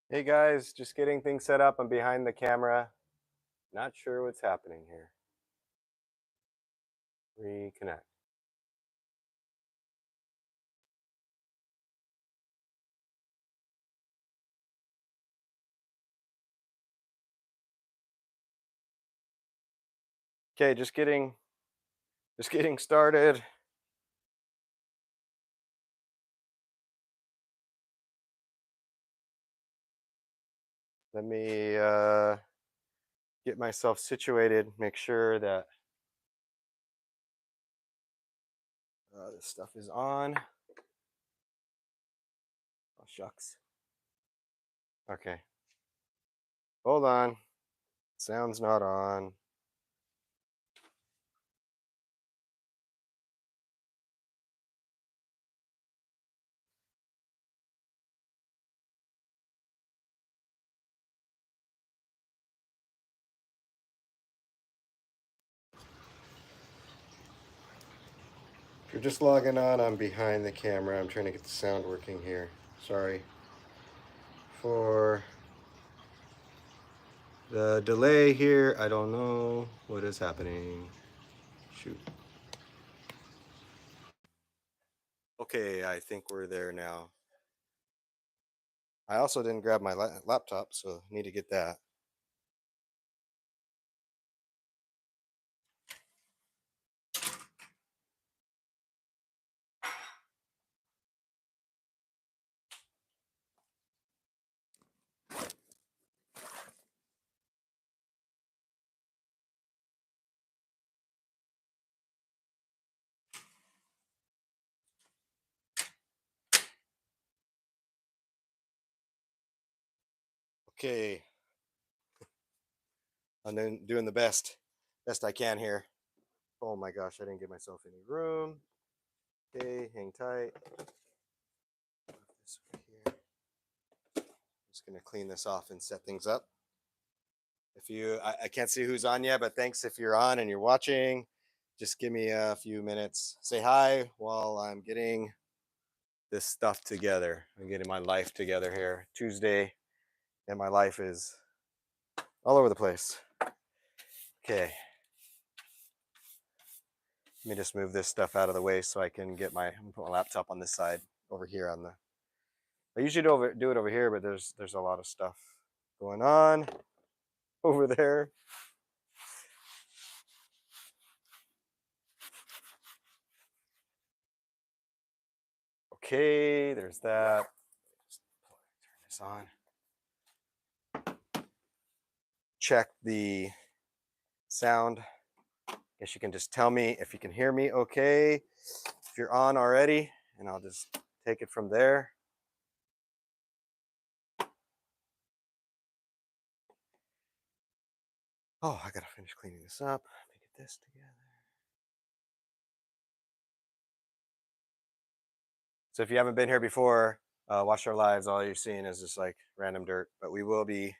Hey guys, just getting things set up. I'm behind the camera. Not sure what's happening here. Reconnect. Okay, just getting started. Let me get myself situated, make sure that this stuff is on. Oh, shucks. Okay, hold on. Sound's not on. If you're just logging on, I'm behind the camera. I'm trying to get the sound working here. Sorry for the delay here. I don't know what is happening. Shoot. Okay, I think we're there now. I also didn't grab my laptop, so need to get that. Okay, I'm then doing the best I can here. Oh my gosh, I didn't give myself any room. Okay, hang tight. This over here. Just gonna clean this off and set things up. If you, I can't see who's on yet, but thanks if you're on and you're watching. Just give me a few minutes. Say hi while I'm getting this stuff together. I'm getting my life together here. Tuesday, and my life is all over the place. Okay, let me just move this stuff out of the way so I can get put my laptop on this side over here on the. I usually do it over here, but there's a lot of stuff going on over there. Okay, there's that. Just turn this on. Check the sound. Guess you can just tell me if you can hear me okay. If you're on already, and I'll just take it from there. Oh, I gotta finish cleaning this up. Let me get this together. So if you haven't been here before, watch our lives. All you're seeing is just like random dirt, but we will be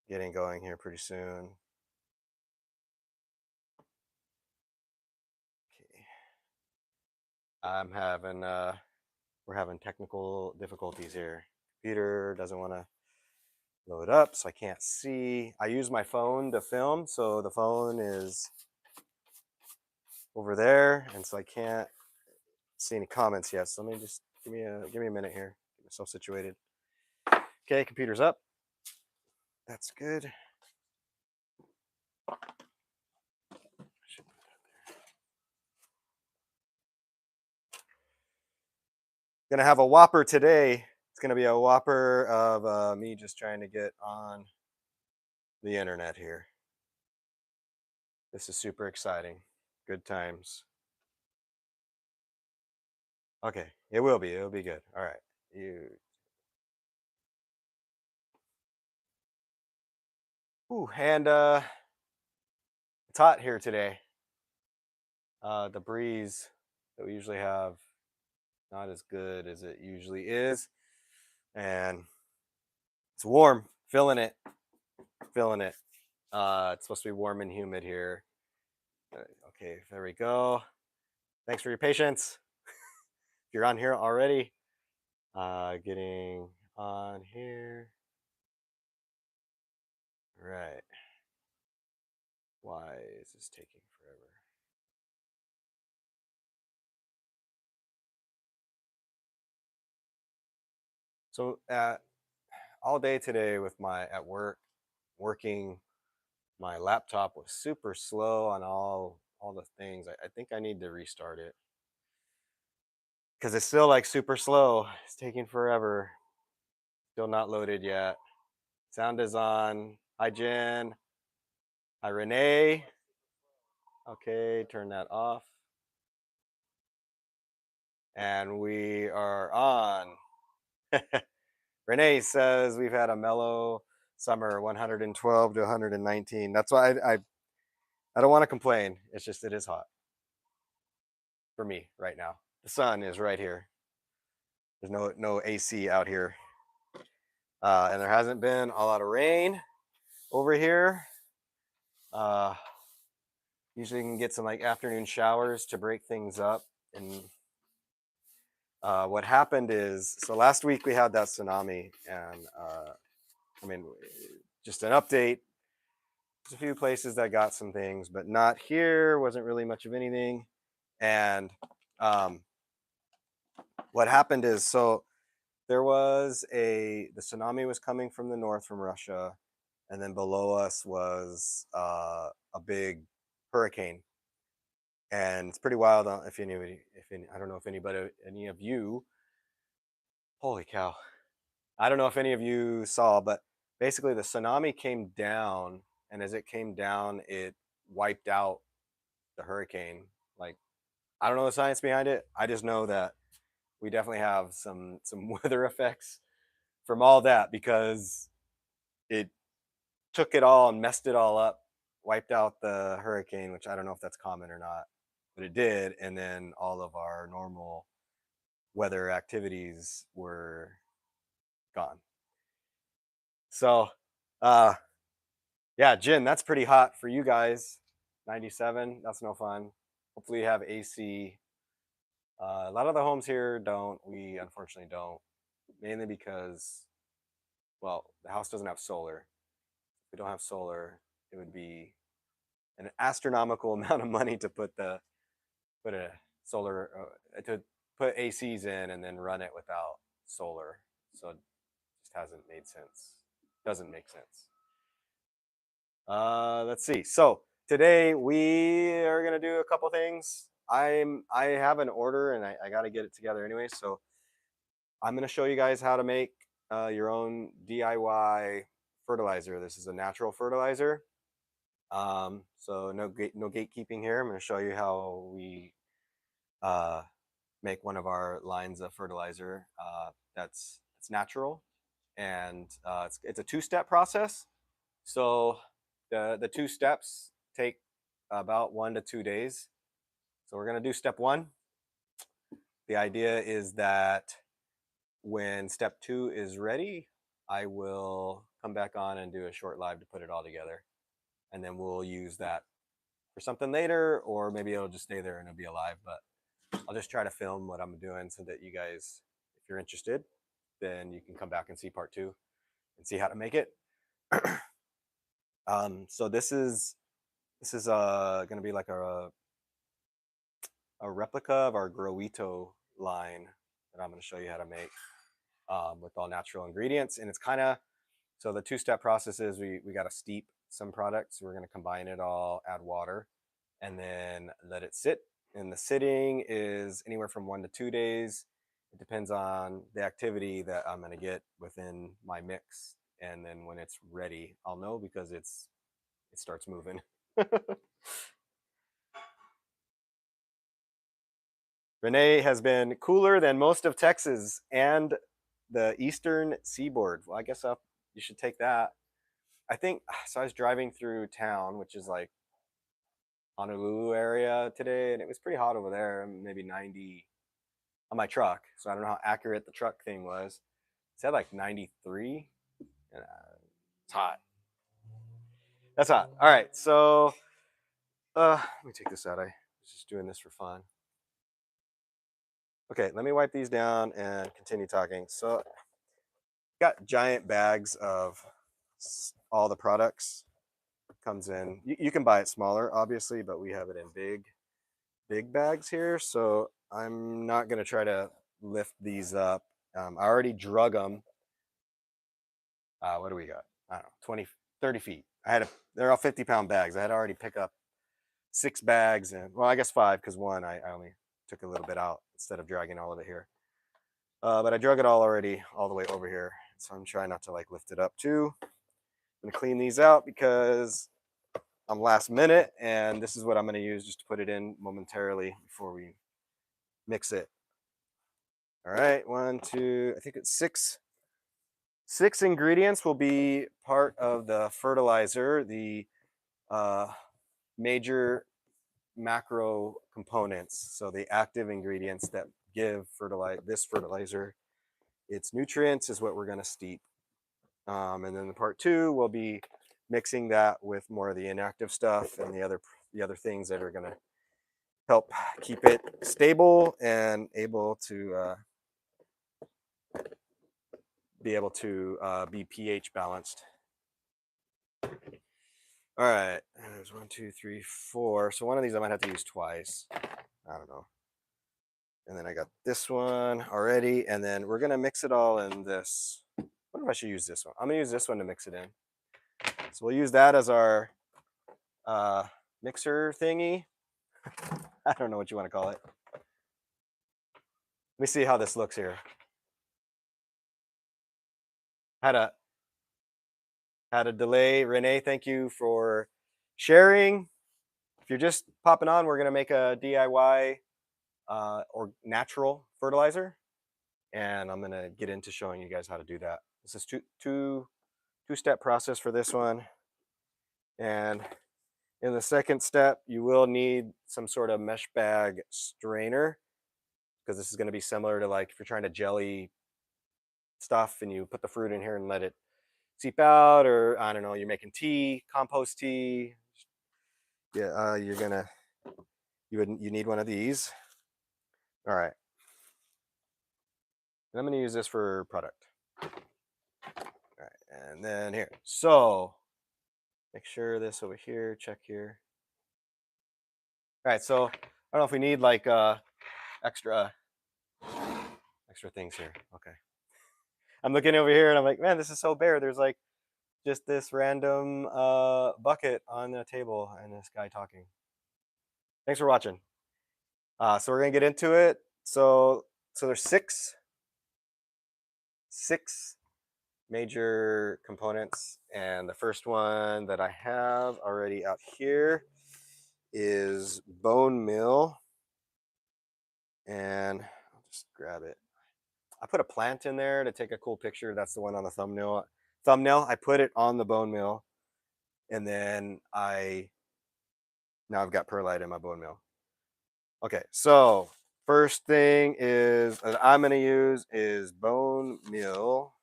getting going here pretty soon. Okay. We're having technical difficulties here. Computer doesn't want to load up, so I can't see. I use my phone to film, so the phone is over there, and so I can't see any comments yet. So let me just give me a minute here, get myself situated. Okay, computer's up. That's good. Gonna have a whopper today. It's gonna be a whopper of me just trying to get on the internet here. This is super exciting. Good times. Okay, it will be. It'll be good. All right. You. Ooh, and it's hot here today. The breeze that we usually have not as good as it usually is, and it's warm. Feeling it. Feeling it. It's supposed to be warm and humid here. Okay, there we go. Thanks for your patience. If you're on here already, getting on here. Right. Why is this taking forever? So all day today with my at work working, my laptop was super slow on all the things. I think I need to restart it because it's still like super slow. It's taking forever. Still not loaded yet. Sound is on. Hi Jen. Hi Renee. Okay, turn that off. And we are on. Renee says we've had a mellow summer, 112 to 119. That's why I don't want to complain. It's just it is hot for me right now. The sun is right here. There's no AC out here, and there hasn't been a lot of rain over here. Uh, Usually, you can get some like afternoon showers to break things up. And what happened is, so last week we had that tsunami, and I mean, just an update. There's a few places that got some things, but not here. Wasn't really much of anything. And um, what happened is, so there was the tsunami was coming from the north from Russia, and then below us was a big hurricane, and it's pretty wild. If anybody, if any, I don't know if anybody, any of you, holy cow, I don't know if any of you saw, but basically the tsunami came down, and as it came down, it wiped out the hurricane. Like, I don't know the science behind it. I just know that we definitely have some weather effects from all that because it took it all and messed it all up, wiped out the hurricane, which I don't know if that's common or not, but it did. And then all of our normal weather activities were gone. So, uh, yeah, Jen, that's pretty hot for you guys. 97, that's no fun. Hopefully, you have AC. A lot of the homes here don't. We unfortunately don't, mainly because, well, the house doesn't have solar. If we don't have solar, it would be an astronomical amount of money to put a solar to put ACs in and then run it without solar. So it just hasn't made sense. Doesn't make sense. Let's see. So today we are gonna do a couple things. I have an order and I got to get it together anyway. So I'm gonna show you guys how to make your own DIY fertilizer. This is a natural fertilizer. So no gatekeeping here. I'm gonna show you how we uh, make one of our lines of fertilizer that's it's natural, and it's a two-step process. So the two steps take about 1 to 2 days. So we're gonna do step one. The idea is that when step two is ready, I will come back on and do a short live to put it all together, and then we'll use that for something later, or maybe it'll just stay there and it'll be alive. But I'll just try to film what I'm doing so that you guys, if you're interested, then you can come back and see part two and see how to make it. So this is going to be like a replica of our Growito line that I'm going to show you how to make with all natural ingredients. And it's kind of, so the two-step process is we got to steep some products. We're going to combine it all, add water, and then let it sit. And the sitting is anywhere from 1 to 2 days. It depends on the activity that I'm going to get within my mix. And then when it's ready, I'll know because it starts moving. Renee has been cooler than most of Texas and the eastern seaboard. Well, I guess you should take that. I think so. I was driving through town, which is like Honolulu area today, and it was pretty hot over there, maybe 90 on my truck. So I don't know how accurate the truck thing was. It said like 93, and it's hot. That's hot. All right, so let me take this out. I was just doing this for fun. Okay, let me wipe these down and continue talking. So Got giant bags of all the products. Comes in. You can buy it smaller, obviously, but we have it in big bags here. So I'm not gonna try to lift these up. I already drug them. What do we got? I don't know, 20, 30 feet. They're all 50-pound bags. I had already pick up 6 bags, and well, I guess 5 because one I only took a little bit out instead of dragging all of it here. But I drug it all already all the way over here. So I'm trying not to like lift it up too. I'm gonna clean these out because I'm last minute, and this is what I'm gonna use just to put it in momentarily before we mix it. All right, 1, 2, I think it's 6. 6 ingredients will be part of the fertilizer, the uh, major macro components. So the active ingredients that give this fertilizer its nutrients is what we're going to steep. And then the part 2 will be mixing that with more of the inactive stuff and the other things that are going to help keep it stable and able to be pH balanced. All right, there's 1, 2, 3, 4. So one of these I might have to use twice. I don't know. And then I got this one already, and then we're gonna mix it all in this. I wonder if I should use this one. I'm gonna use this one to mix it in. So we'll use that as our mixer thingy. I don't know what you want to call it. Let me see how this looks here. Had a delay. Renee, thank you for sharing. If you're just popping on, we're gonna make a DIY or natural fertilizer, and I'm gonna get into showing you guys how to do that. This is two-step process for this one, and in the second step, you will need some sort of mesh bag strainer because this is going to be similar to like if you're trying to jelly stuff and you put the fruit in here and let it seep out, or I don't know, you're making tea, compost tea. Yeah, you need one of these. All right. And I'm going to use this for product. All right, and then here. So make sure this over here, check here. All right, so I don't know if we need like extra things here. Okay. I'm looking over here and I'm like, man, this is so bare. There's like just this random bucket on the table and this guy talking. Thanks for watching. So we're gonna get into it. So there's six major components, and the first one that I have already out here is bone meal, and I'll just grab it. I put a plant in there to take a cool picture. That's the one on the thumbnail. I put it on the bone meal, and then now I've got perlite in my bone meal. Okay, so first thing is that I'm going to use is bone meal.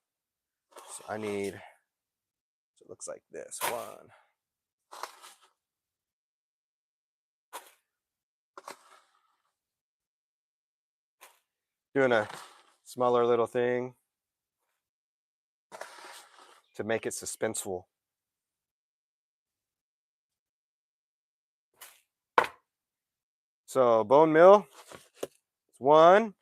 So I need, so it looks like this one. Doing a smaller little thing to make it suspenseful. So bone meal, one.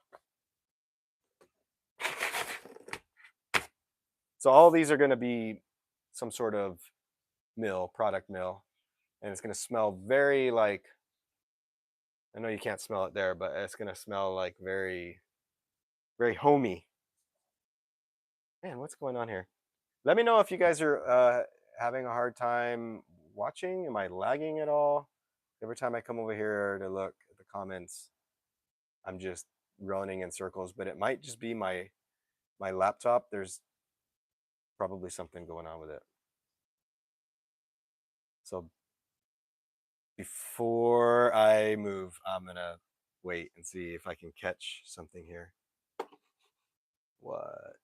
So all these are going to be some sort of product mill, and it's going to smell very like, I know you can't smell it there, but it's going to smell like very, very homey. Man, what's going on here? Let me know if you guys are having a hard time watching. Am I lagging at all? Every time I come over here to look at the comments, I'm just running in circles, but it might just be my laptop. There's probably something going on with it. So before I move, I'm gonna wait and see if I can catch something here. What?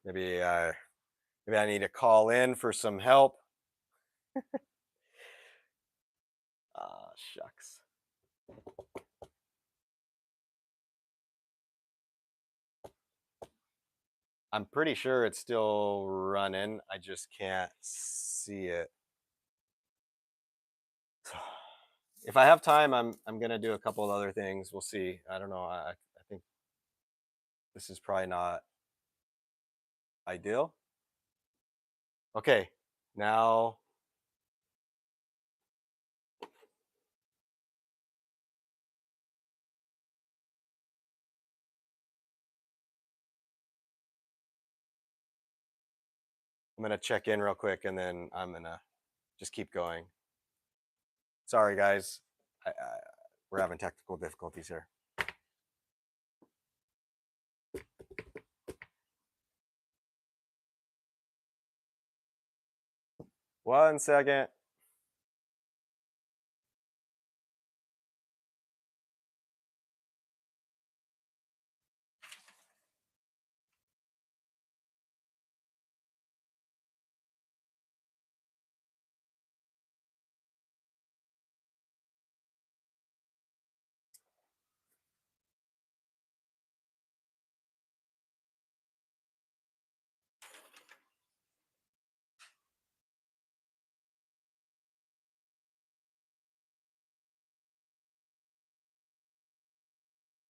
Maybe I need to call in for some help. Ah, shucks. I'm pretty sure it's still running. I just can't see it. So, if I have time, I'm gonna do a couple of other things. We'll see. I don't know. I think this is probably not ideal. Okay, now I'm gonna check in real quick, and then I'm gonna just keep going. Sorry, guys. We're having technical difficulties here. One second.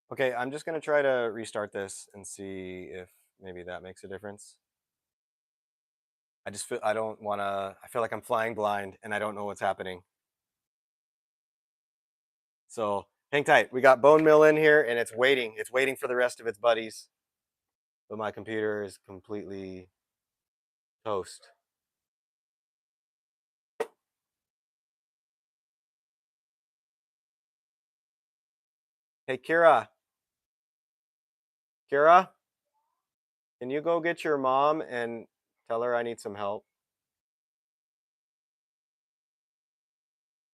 Okay, I'm just gonna try to restart this and see if maybe that makes a difference. I just feel I don't want to. I feel like I'm flying blind and I don't know what's happening. So hang tight. We got bone meal in here and it's waiting. It's waiting for the rest of its buddies. But my computer is completely toast. Hey, Kira. Kira, can you go get your mom and tell her I need some help?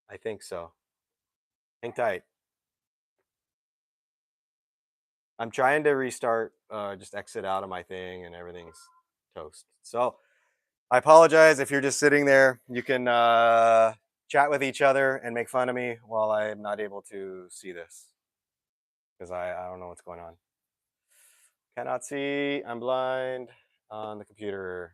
I think so. Hang tight. I'm trying to restart, just exit out of my thing and everything's toast. So I apologize if you're just sitting there. You can chat with each other and make fun of me while I'm not able to see this because I don't know what's going on. Cannot see. I'm blind on the computer.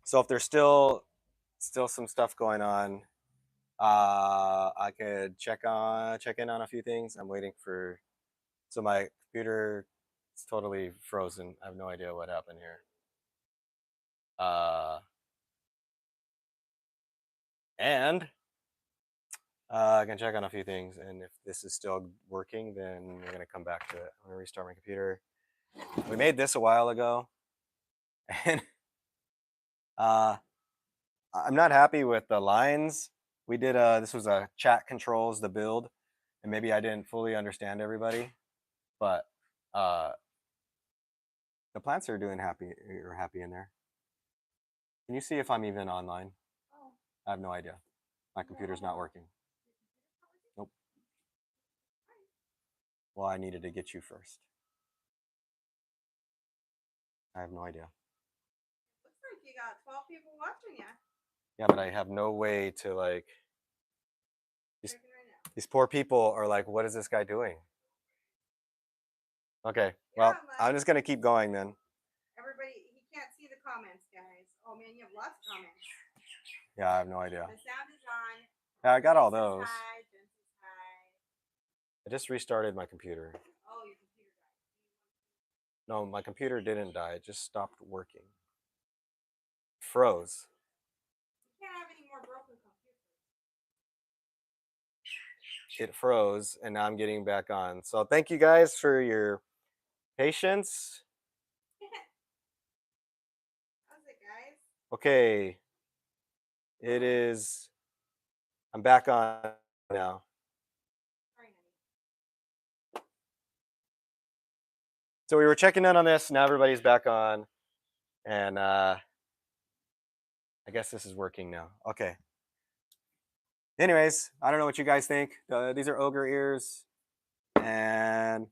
So if there's still some stuff going on, I could check in on a few things. I'm waiting for so my computer is totally frozen. I have no idea what happened here. Uh, and I can check on a few things, and if this is still working, then we're gonna come back to it. I'm gonna restart my computer. We made this a while ago, and uh, I'm not happy with the lines. We did this was a chat controls the build, and maybe I didn't fully understand everybody, but uh, the plants are doing happy in there. Can you see if I'm even online? I have no idea. My computer's not working. Nope. Well, I needed to get you first. I have no idea. Looks like you got 12 people watching you. Yeah, but I have no way to like. These poor people are like, what is this guy doing? Okay, well, I'm just gonna keep going then. Everybody, he can't see the comments, guys. Oh man, you have lots of comments. Yeah, I have no idea. The sound is on. Yeah, I got all those. Hi, hi. I just restarted my computer. Oh, your computer died. No, my computer didn't die. It just stopped working. Froze. You can't have any more broken computers. It froze, and now I'm getting back on. So thank you guys for your patience. How's it, guys? Okay. It is. I'm back on now. Sorry, honey. So we were checking in on this. Now everybody's back on, and I guess this is working now. Okay. Anyways, I don't know what you guys think. These are ogre ears, and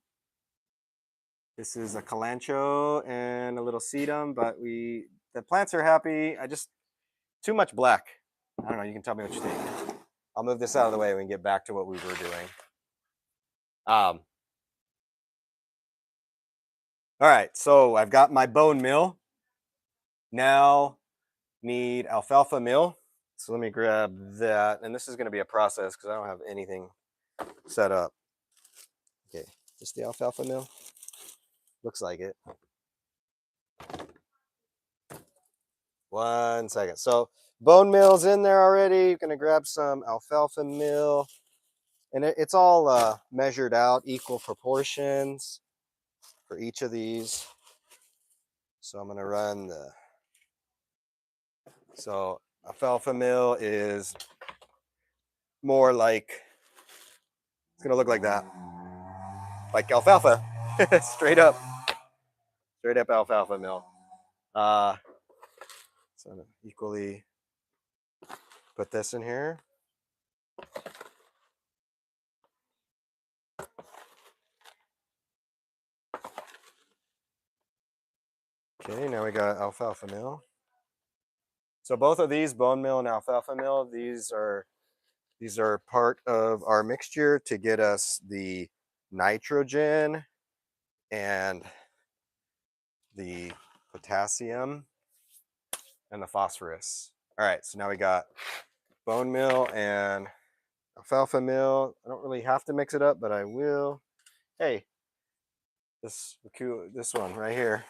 this is a calancho and a little sedum. But the plants are happy. I just too much black. I don't know. You can tell me what you think. I'll move this out of the way. We can get back to what we were doing. All right. So I've got my bone meal. Now need alfalfa meal. So let me grab that. And this is going to be a process because I don't have anything set up. Okay, just the alfalfa meal. Looks like it. 1 second. So bone meal's in there already. You're going to grab some alfalfa meal. And it's all measured out, equal proportions for each of these. So I'm going to run so alfalfa meal is more like, it's going to look like that. Like alfalfa. Straight up alfalfa meal. So I'm gonna equally put this in here. Okay, now we got alfalfa meal. So both of these, bone meal and alfalfa meal, these are part of our mixture to get us the nitrogen and the potassium and the phosphorus. All right, so now we got bone meal and alfalfa meal. I don't really have to mix it up, but I will. Hey, this one right here.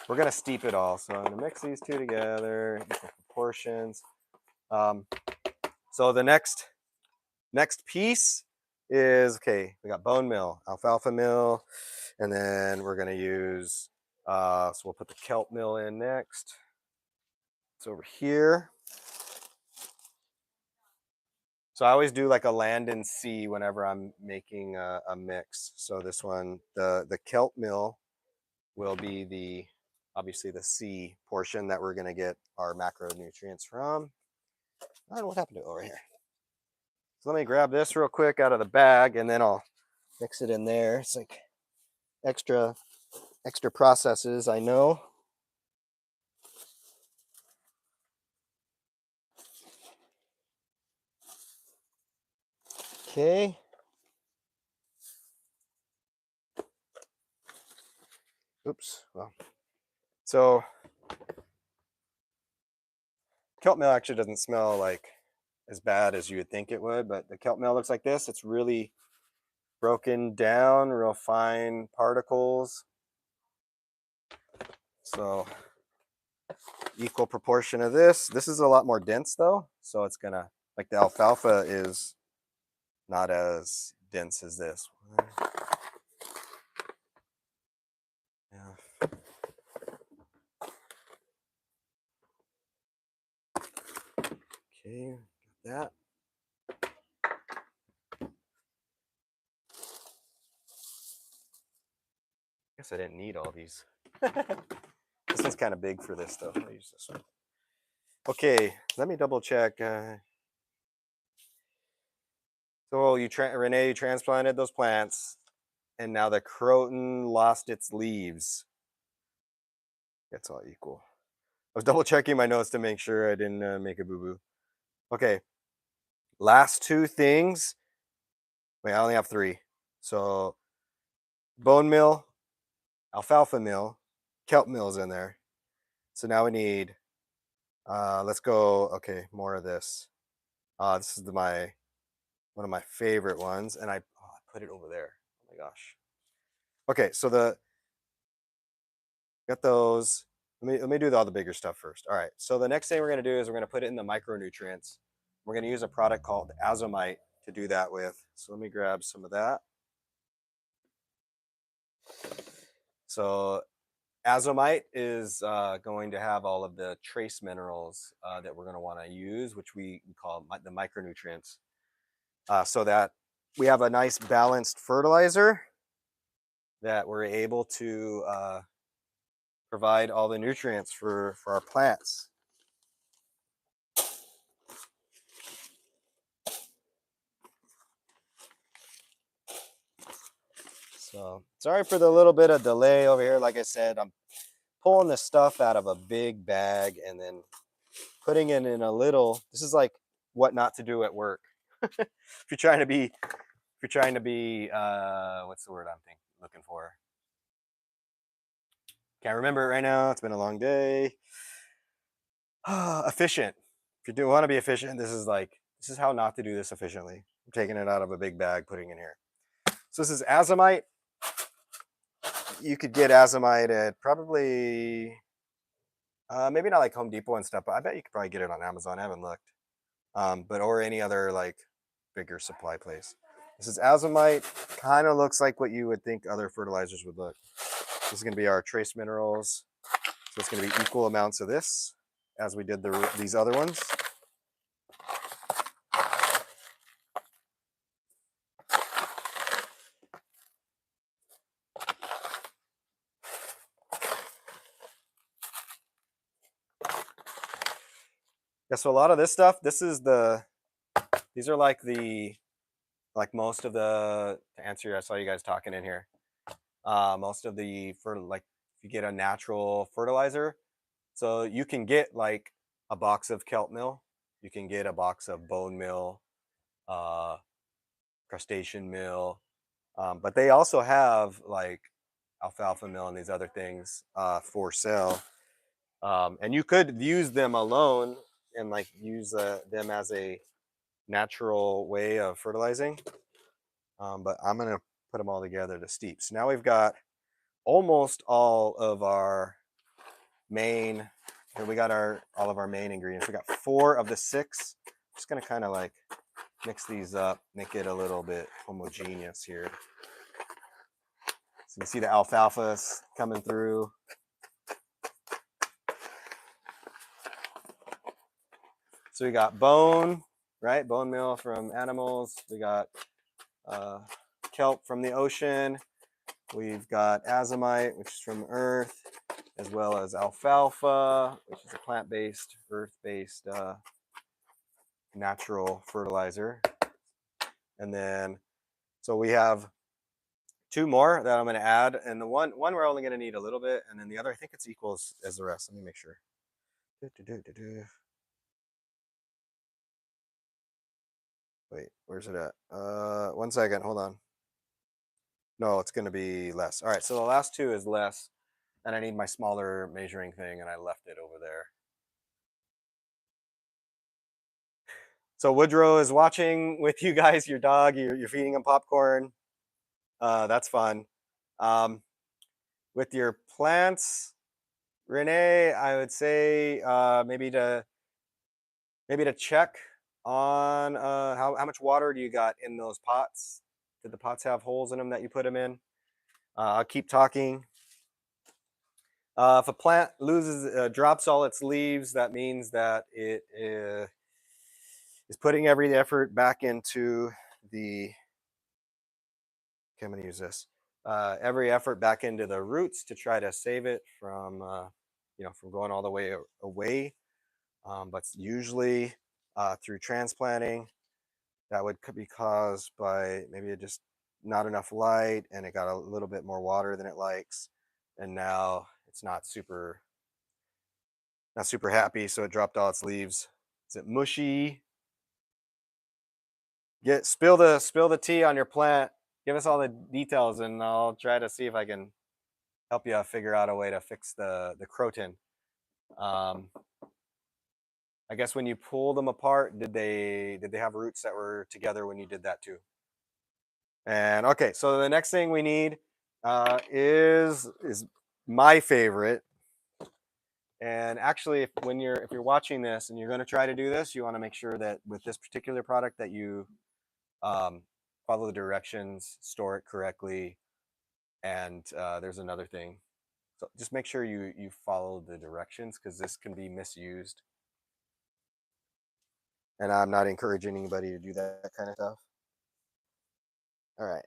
We're gonna steep it all. So I'm gonna mix these two together, equal proportions. So the next piece is, okay, we got bone meal, alfalfa meal, and then we're gonna use, so we'll put the kelp meal in next. It's over here. So I always do like a land and sea whenever I'm making a mix. So this one, the kelp meal will be obviously the C portion that we're gonna get our macronutrients from. I don't know what happened to it over here. So let me grab this real quick out of the bag and then I'll mix it in there. It's like extra processes, I know. Okay. Oops. Well, so kelp meal actually doesn't smell like as bad as you would think it would, but the kelp meal looks like this. It's really broken down, real fine particles. So equal proportion of this. This is a lot more dense though, so it's gonna, like the alfalfa is not as dense as this. Yeah. Okay, got that. I guess I didn't need all these. This one's kind of big for this though. I'll use this one. Okay, let me double check. So Renee, you transplanted those plants, and now the croton lost its leaves. That's all equal. I was double checking my notes to make sure I didn't make a boo-boo. Okay, last two things. Wait, I only have three. So bone meal, alfalfa meal, kelp meal is in there. So now we need, let's go, okay, more of this. This is one of my favorite ones, and I put it over there. Oh my gosh. Okay, so got those. Let me do all the bigger stuff first. All right, so the next thing we're gonna do is we're gonna put it in the micronutrients. We're gonna use a product called azomite to do that with. So let me grab some of that. So azomite is going to have all of the trace minerals that we're going to want to use, which we call the micronutrients, so that we have a nice balanced fertilizer that we're able to provide all the nutrients for our plants. So sorry for the little bit of delay over here. Like I said, I'm pulling the stuff out of a big bag and then putting it in a little. This is like what not to do at work. If you're trying to be, what's the word looking for? Can't remember it right now. It's been a long day. Efficient. If you do want to be efficient, this is how not to do this efficiently. I'm taking it out of a big bag, putting it in here. So this is azomite. You could get azomite at probably maybe not like Home Depot and stuff, but I bet you could probably get it on Amazon. I haven't looked, but or any other like bigger supply place. This is azomite. Kind of looks like what you would think other fertilizers would look. This is going to be our trace minerals. So it's going to be equal amounts of this as we did these other ones. Yeah, so a lot of this stuff, these are like most of the, to answer, I saw you guys talking in here. Most of the, if you get a natural fertilizer, so you can get like a box of kelp meal, you can get a box of bone meal, crustacean meal, but they also have like alfalfa meal and these other things for sale. And you could use them alone and like use them as a natural way of fertilizing. But I'm going to put them all together to steep. So now we've got almost all of our main, here we got all of our main ingredients. We got 4 of the 6. Just going to kind of like mix these up, make it a little bit homogeneous here. So you see the alfalfa's coming through. So we got bone, right? Bone meal from animals. We got kelp from the ocean. We've got azomite, which is from the earth, as well as alfalfa, which is a plant-based, earth-based natural fertilizer. And then, so we have 2 more that I'm going to add, and the one we're only going to need a little bit, and then the other I think it's equal as the rest. Let me make sure. Wait, where's it at? 1 second, hold on. No, it's going to be less. All right, so the last 2 is less, and I need my smaller measuring thing, and I left it over there. So Woodrow is watching with you guys, your dog, you're feeding him popcorn. That's fun. With your plants, Renee, I would say maybe to check on how much water do you got in those pots? Did the pots have holes in them that you put them in? I'll keep talking. If a plant drops all its leaves, that means that it is putting every effort back into the. Okay, I'm going to use this. Every effort back into the roots to try to save it from, from going all the way away. But usually through transplanting, that could be caused by maybe just not enough light, and it got a little bit more water than it likes, and now it's not super happy, so it dropped all its leaves. Is it mushy? Spill the tea on your plant. Give us all the details, and I'll try to see if I can help you figure out a way to fix the croton. I guess when you pull them apart, did they have roots that were together when you did that too? And okay, so the next thing we need is my favorite. And actually, if you're watching this and you're going to try to do this, you want to make sure that with this particular product that you follow the directions, store it correctly, and there's another thing. So just make sure you follow the directions, because this can be misused. And I'm not encouraging anybody to do that kind of stuff. All right.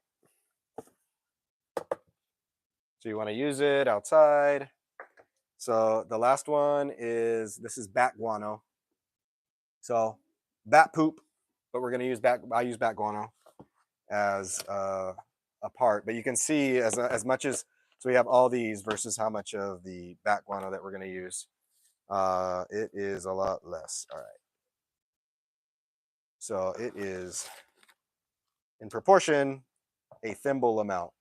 So you want to use it outside. So the last one is, this is bat guano. So bat poop, but we're going to use I use bat guano as a part. But you can see as much as, so we have all these versus how much of the bat guano that we're going to use. It is a lot less. All right. So it is in proportion a thimble amount.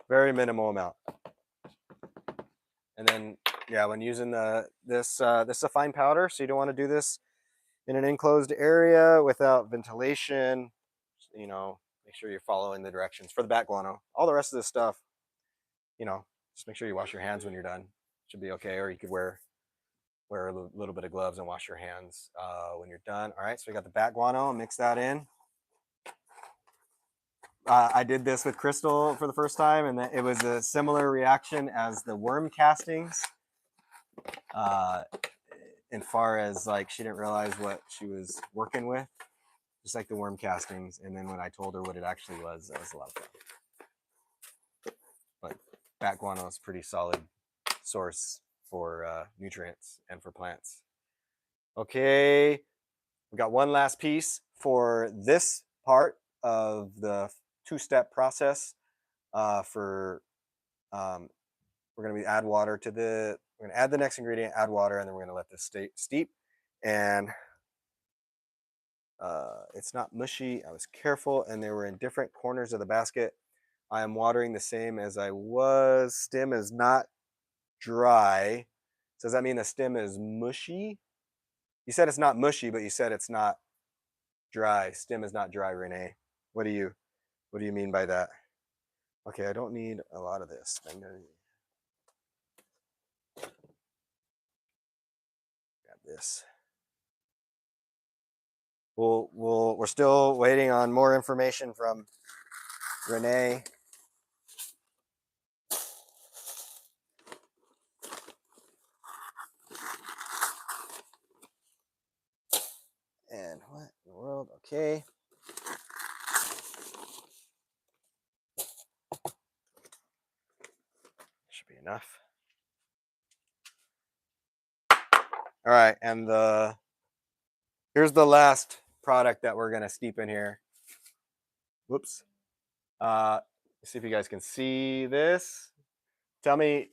Very minimal amount. And then, yeah, when using this is a fine powder, so you don't want to do this in an enclosed area without ventilation. You know, make sure you're following the directions for the bat guano. All the rest of this stuff, you know, just make sure you wash your hands when you're done. Should be okay. Or you could wear a little bit of gloves and wash your hands when you're done. All right, so we got the bat guano. Mix that in. I did this with Crystal for the first time, and it was a similar reaction as the worm castings. In far as like, she didn't realize what she was working with, just like the worm castings. And then when I told her what it actually was, that was a lot of fun. But bat guano is a pretty solid source for nutrients and for plants. Okay, we got one last piece for this part of the two-step process. We're going to add water to we're going to add the next ingredient, add water, and then we're going to let this steep. And it's not mushy. I was careful, and they were in different corners of the basket. I am watering the same as I was. Stem is not dry. So does that mean the stem is mushy? You said it's not mushy, but you said it's not dry. Stem is not dry, Renee. What do you mean by that? Okay, I don't need a lot of this. I'm gonna grab this. We're still waiting on more information from Renee. And what in the world? Okay. Should be enough. All right, and here's the last product that we're gonna steep in here. Whoops. See if you guys can see this. Tell me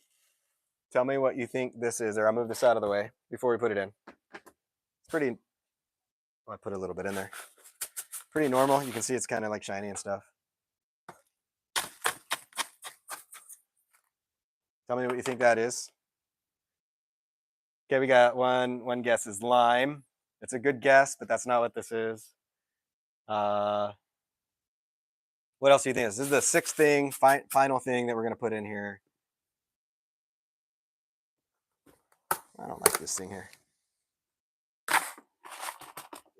what you think this is, or I'll move this out of the way before we put it in. It's pretty, I put a little bit in there. Pretty normal. You can see it's kind of like shiny and stuff. Tell me what you think that is. Okay, we got one guess is lime. It's a good guess, but that's not what this is. What else do you think? This is the sixth thing, final thing that we're going to put in here. I don't like this thing here.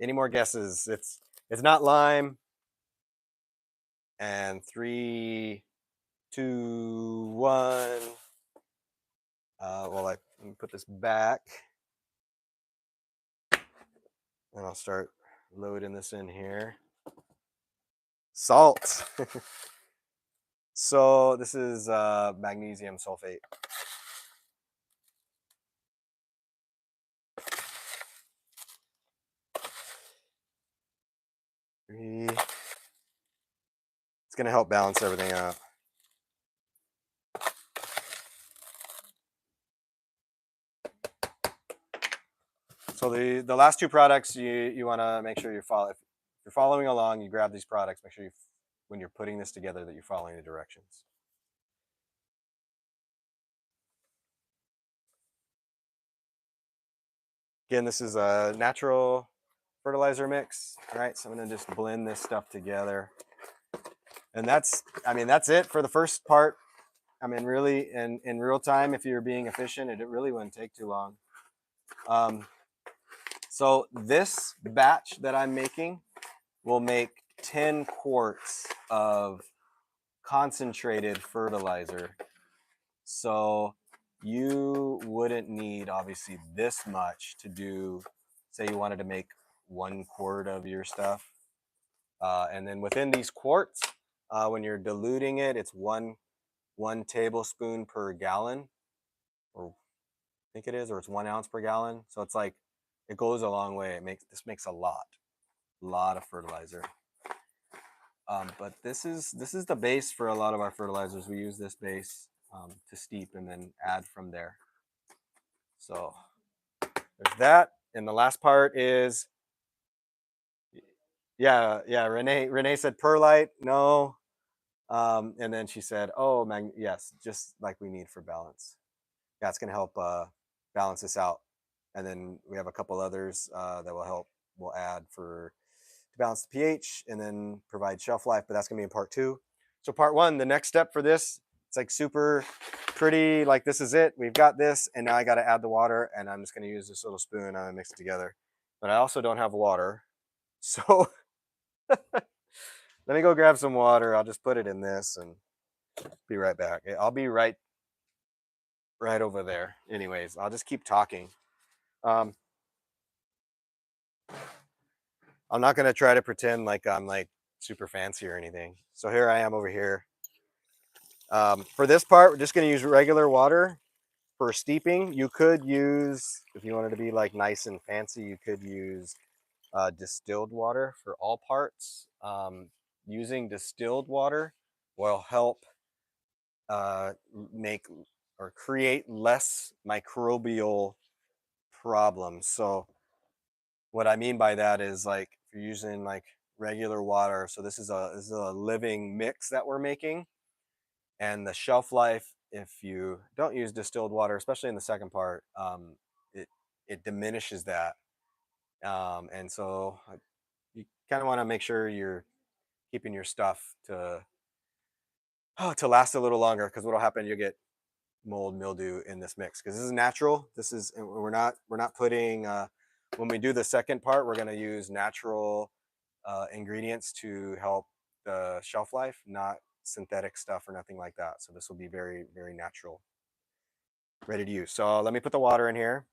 Any more guesses? It's not lime. And 3, 2, 1. Let me put this back. And I'll start loading this in here. Salt. So this is magnesium sulfate. It's going to help balance everything out. So the last two products you want to make sure if you're following along, you grab these products. Make sure when you're putting this together that you're following the directions. Again, this is a natural fertilizer mix. All right, so I'm going to just blend this stuff together. And that's it for the first part. I mean, really, in real time, if you're being efficient, it really wouldn't take too long. So this batch that I'm making will make 10 quarts of concentrated fertilizer. So you wouldn't need obviously this much to do, say you wanted to make 1 quart of your stuff. And then within these quarts, when you're diluting it, it's one tablespoon per gallon, or I think it is, or it's 1 ounce per gallon. So it's like it goes a long way. This makes a lot of fertilizer. But this is the base for a lot of our fertilizers. We use this base to steep and then add from there. So there's that. And the last part is, yeah. Renee said perlite. No. And then she said, "Oh, yes, just like we need for balance." Yeah, it's gonna help balance this out. And then we have a couple others that will help. We'll add to balance the pH and then provide shelf life. But that's gonna be in part 2. So part 1, the next step for this, it's like super pretty. Like this is it. We've got this, and now I got to add the water, and I'm just gonna use this little spoon. I'm gonna mix it together. But I also don't have water, so let me go grab some water. I'll just put it in this and be right back. I'll be right over there. Anyways, I'll just keep talking. Um, I'm not gonna try to pretend like I'm like super fancy or anything. So here I am over here. For this part, we're just gonna use regular water for steeping. You could use, if you wanted to be like nice and fancy, you could use distilled water for all parts. Using distilled water will help make or create less microbial problems. So what I mean by that is, like, if you're using like regular water, so this is a living mix that we're making, and the shelf life, if you don't use distilled water, especially in the second part, it diminishes that. And so you kind of want to make sure you're keeping your stuff to last a little longer, because what'll happen, you'll get mold, mildew in this mix, because this is natural. This is, we're not putting when we do the second part, we're going to use natural ingredients to help the shelf life, not synthetic stuff or nothing like that. So this will be very, very natural, ready to use. So let me put the water in here.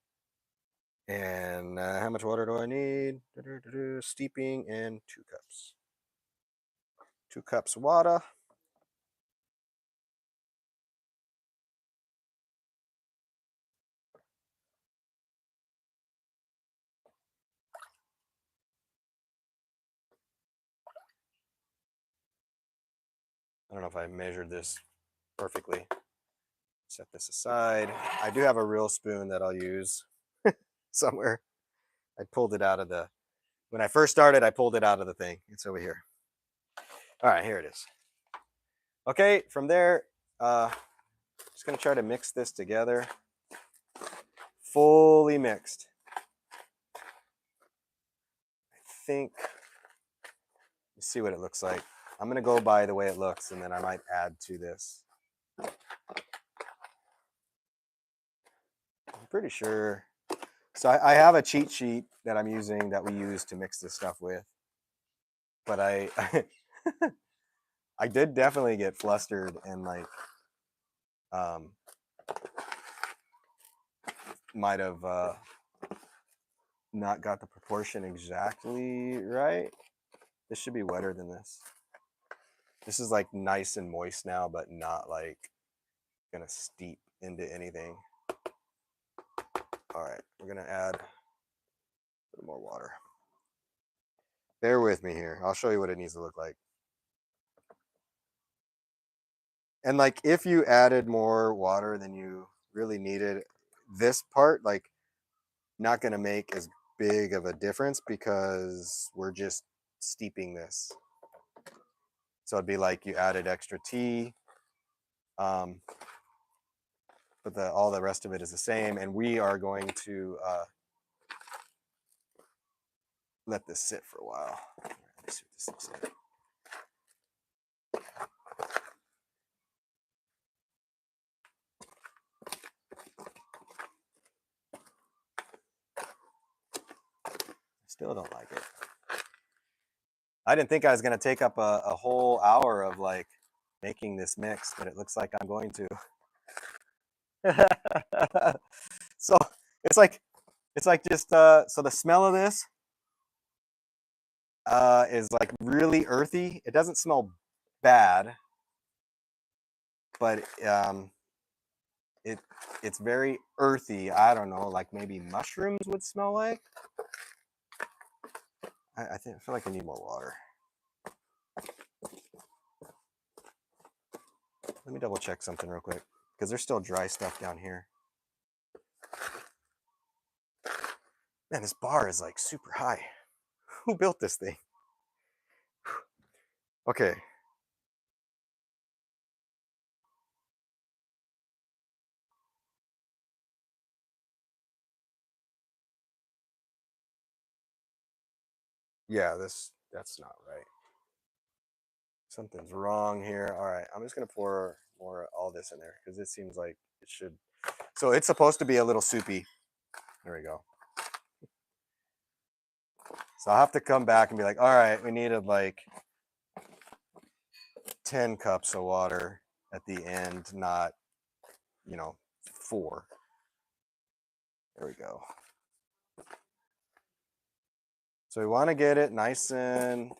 And how much water do I need? Steeping in 2 cups. 2 cups water. I don't know if I measured this perfectly. Set this aside. I do have a real spoon that I'll use somewhere. I pulled it out of when I first started, I pulled it out of the thing. It's over here. All right, here it is. Okay, from there, just gonna try to mix this together. Fully mixed. I think, let's see what it looks like. I'm gonna go by the way it looks, and then I might add to this. I'm pretty sure. So I have a cheat sheet that I'm using, that we use to mix this stuff with. But I I did definitely get flustered and like might have not got the proportion exactly right. This should be wetter than this. This is like nice and moist now, but not like gonna steep into anything. All right, we're gonna add a little more water. Bear with me here. I'll show you what it needs to look like. And like, if you added more water than you really needed, this part, like, not gonna make as big of a difference, because we're just steeping this. So it'd be like you added extra tea, but all the rest of it is the same. And we are going to let this sit for a while. Let me see what this looks like. Still don't like it. I didn't think I was going to take up a whole hour of like making this mix, but it looks like I'm going to. So it's like just so the smell of this is like really earthy. It doesn't smell bad, but it it's very earthy. I don't know, like maybe mushrooms would smell like. I feel like I need more water. Let me double check something real quick because there's still dry stuff down here. Man, this bar is like super high. Who built this thing? Okay. Yeah, that's not right. Something's wrong here. All right, I'm just gonna pour more all this in there because it seems like it should. So it's supposed to be a little soupy. There we go. So I'll have to come back and be like, all right, we needed like 10 cups of water at the end, not, 4. There we go. So we want to get it nice and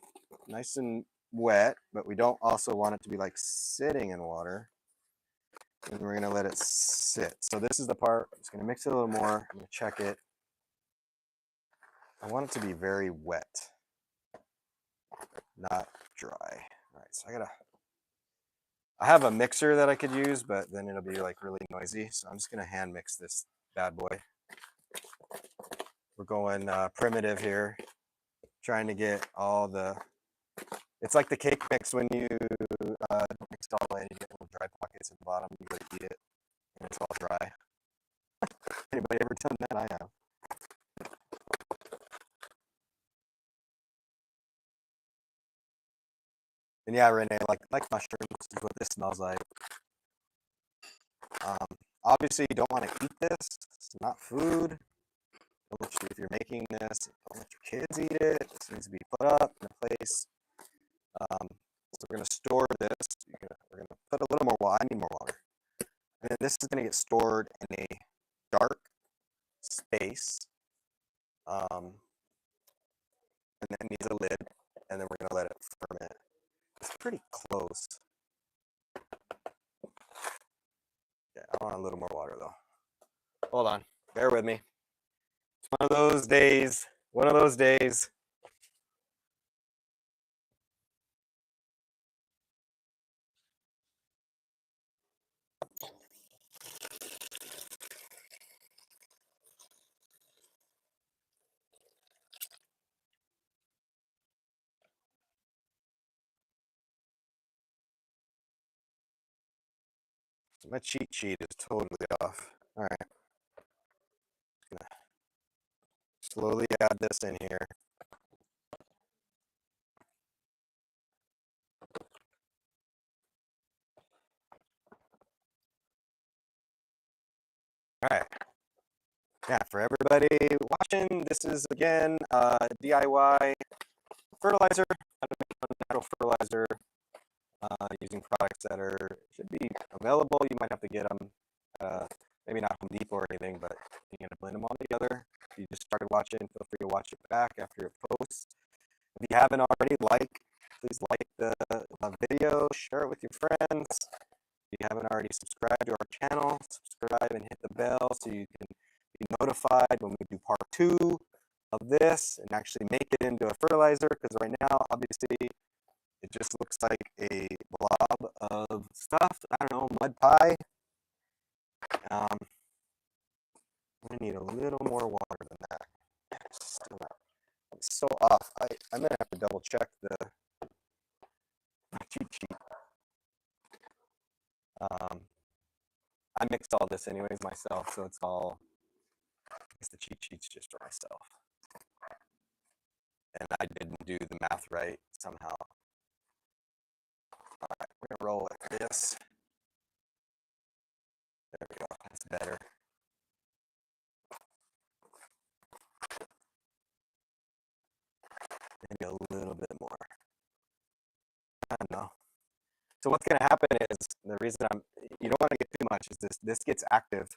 wet, but we don't also want it to be like sitting in water. And we're gonna let it sit. So this is the part. I'm just gonna mix it a little more. I'm gonna check it. I want it to be very wet, not dry. All right, so I have a mixer that I could use, but then it'll be like really noisy. So I'm just gonna hand mix this bad boy. We're going primitive here, trying to get all the. It's like the cake mix when you mix it all the way and you get little dry pockets at the bottom. You gotta eat it, and it's all dry. Anybody ever done that? I have. And yeah, Renee, like mushrooms is what this smells like. Obviously, you don't want to eat this. It's not food. If you're making this, don't let your kids eat it. This needs to be put up in a place. So we're going to store this. We're going to put a little more water. I need more water. And then this is going to get stored in a dark space. And then it needs a lid. And then we're going to let it ferment. It's pretty close. Yeah, I want a little more water though. Hold on. Bear with me. It's one of those days. One of those days. My cheat sheet is totally off. All right. Just gonna slowly add this in here. All right. Yeah, for everybody watching, this is again DIY fertilizer. How to make natural fertilizer using products that should be available. You might have to get them, maybe not Home Depot or anything, but you're gonna blend them all together. If you just started watching, feel free to watch it back after it posts. If you haven't already, please like the video, share it with your friends. If you haven't already subscribed to our channel, subscribe and hit the bell so you can be notified when we do part 2 of this and actually make it into a fertilizer, because right now, obviously, it just looks like a blob of stuff. I don't know, mud pie. I need a little more water than that. I'm so off. I'm gonna have to double check the cheat sheet. I mixed all this anyways myself, so it's all. I guess the cheat sheet's just for myself, and I didn't do the math right somehow. All right, we're gonna roll with this. There we go. That's better. Maybe a little bit more. I don't know. So what's going to happen is the reason you don't want to get too much is this gets active.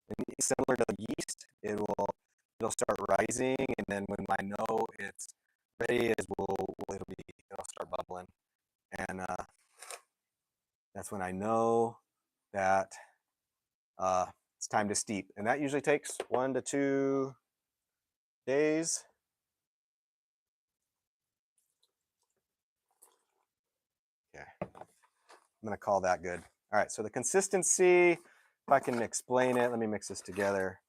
And similar to the yeast, it'll start rising, and then when I know it's ready, it'll start bubbling, and that's when I know that it's time to steep, and that usually takes 1 to 2 days. Okay, I'm gonna call that good. All right, so the consistency, if I can explain it, let me mix this together.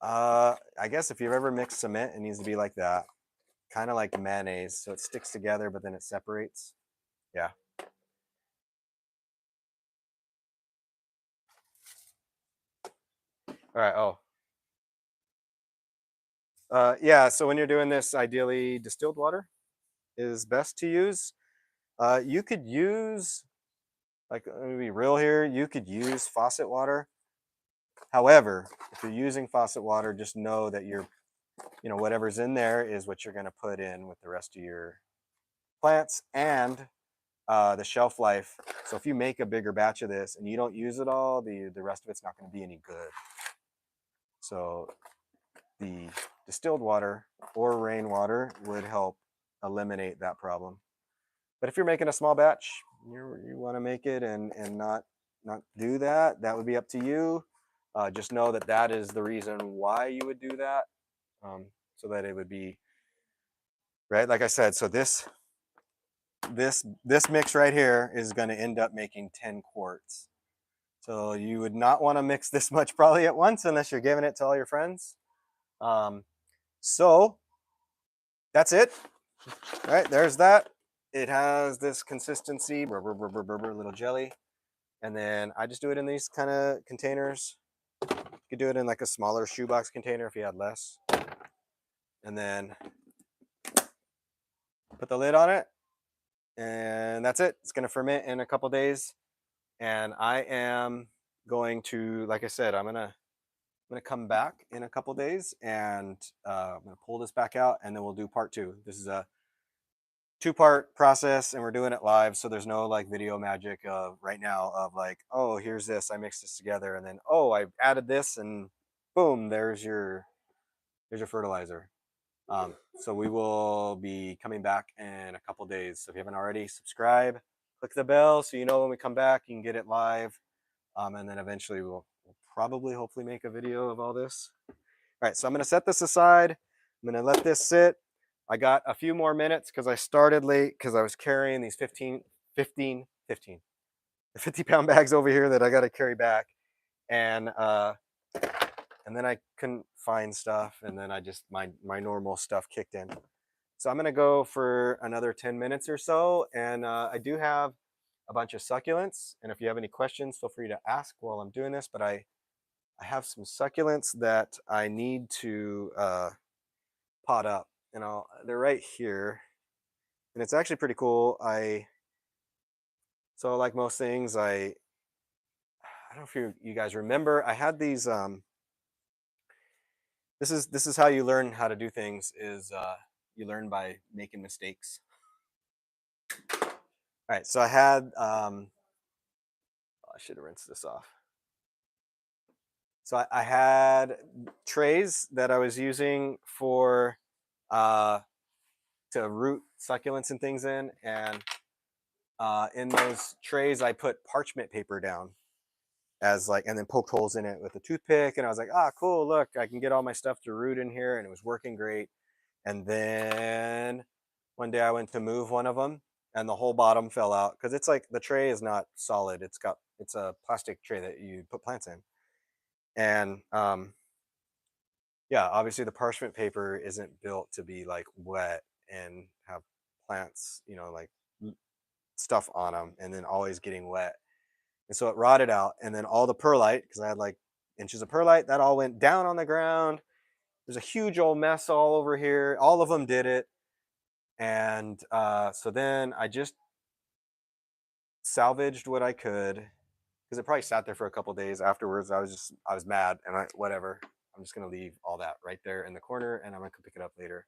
I guess if you've ever mixed cement, it needs to be like that, kind of like mayonnaise, so it sticks together, but then it separates. Yeah. All right. Oh, yeah. So when you're doing this, ideally distilled water is best to use. You could use, like, let me be real here. You could use faucet water. However, if you're using faucet water, just know that whatever's in there is what you're going to put in with the rest of your plants and the shelf life. So if you make a bigger batch of this and you don't use it all, the rest of it's not going to be any good. So the distilled water or rainwater would help eliminate that problem. But if you're making a small batch, you want to make it and not do that, that would be up to you. Just know that that is the reason why you would do that, so that it would be right. Like I said, so this mix right here is going to end up making 10 quarts. So you would not want to mix this much probably at once unless you're giving it to all your friends. So that's it. All right, there's that. It has this consistency, little jelly. And then I just do it in these kind of containers. You could do it in like a smaller shoebox container if you had less. And then put the lid on it. And that's it. It's going to ferment in a couple days. And I am going to, like I said, I'm gonna come back in a couple days, and I'm gonna pull this back out, and then we'll do part 2. This is a 2-part process, and we're doing it live, so there's no like video magic of right now of like, oh, here's this, I mixed this together, and then oh, I added this, and boom, there's your fertilizer. So we will be coming back in a couple days. So if you haven't already, subscribe, click the bell so you know when we come back, you can get it live. And then eventually we'll probably hopefully make a video of all this. All right, so I'm gonna set this aside. I'm gonna let this sit. I got a few more minutes because I started late because I was carrying these 50 pound bags over here that I got to carry back. And then I couldn't find stuff, and then I just my normal stuff kicked in. So I'm gonna go for another 10 minutes or so, and I do have a bunch of succulents, and if you have any questions, feel free to ask while I'm doing this. But I have some succulents that I need to pot up, and they're right here, and it's actually pretty cool. So like most things, I don't know if you guys remember, I had these. This is how you learn how to do things. Is you learn by making mistakes. All right, so I had. I should have rinsed this off. So I had trays that I was using for to root succulents and things in, and in those trays I put parchment paper down as like, and then poked holes in it with a toothpick, and I was like, ah, cool, look, I can get all my stuff to root in here, and it was working great. And then one day I went to move one of them, and the whole bottom fell out because it's like the tray is not solid. It's a plastic tray that you put plants in, and yeah, obviously the parchment paper isn't built to be like wet and have plants, like stuff on them, and then always getting wet. And so it rotted out, and then all the perlite, because I had like inches of perlite, that all went down on the ground. There's a huge old mess all over here. All of them did it. And so then I just salvaged what I could, because it probably sat there for a couple days afterwards. I was mad, and whatever. I'm just gonna leave all that right there in the corner, and I'm gonna pick it up later.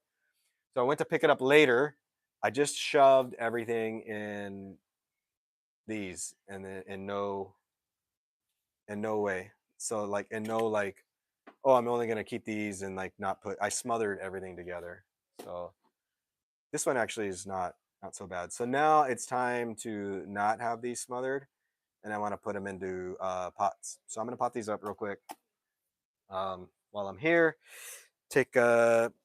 So I went to pick it up later, I just shoved everything in these, and then in no way. So like in no like, oh, I'm only gonna keep these and like not put. I smothered everything together. So this one actually is not so bad. So now it's time to not have these smothered, and I want to put them into pots. So I'm gonna pot these up real quick. While I'm here, take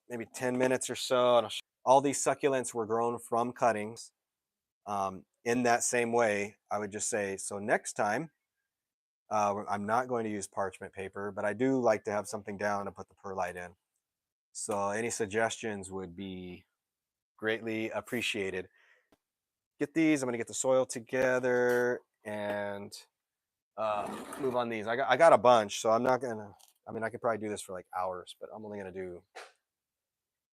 maybe 10 minutes or so, and all these succulents were grown from cuttings. In that same way, I would just say, so next time, I'm not going to use parchment paper, but I do like to have something down to put the perlite in. So any suggestions would be greatly appreciated. Get these. I'm going to get the soil together and move on these. I got a bunch, so I'm not gonna. I mean, I could probably do this for like hours, but I'm only gonna do,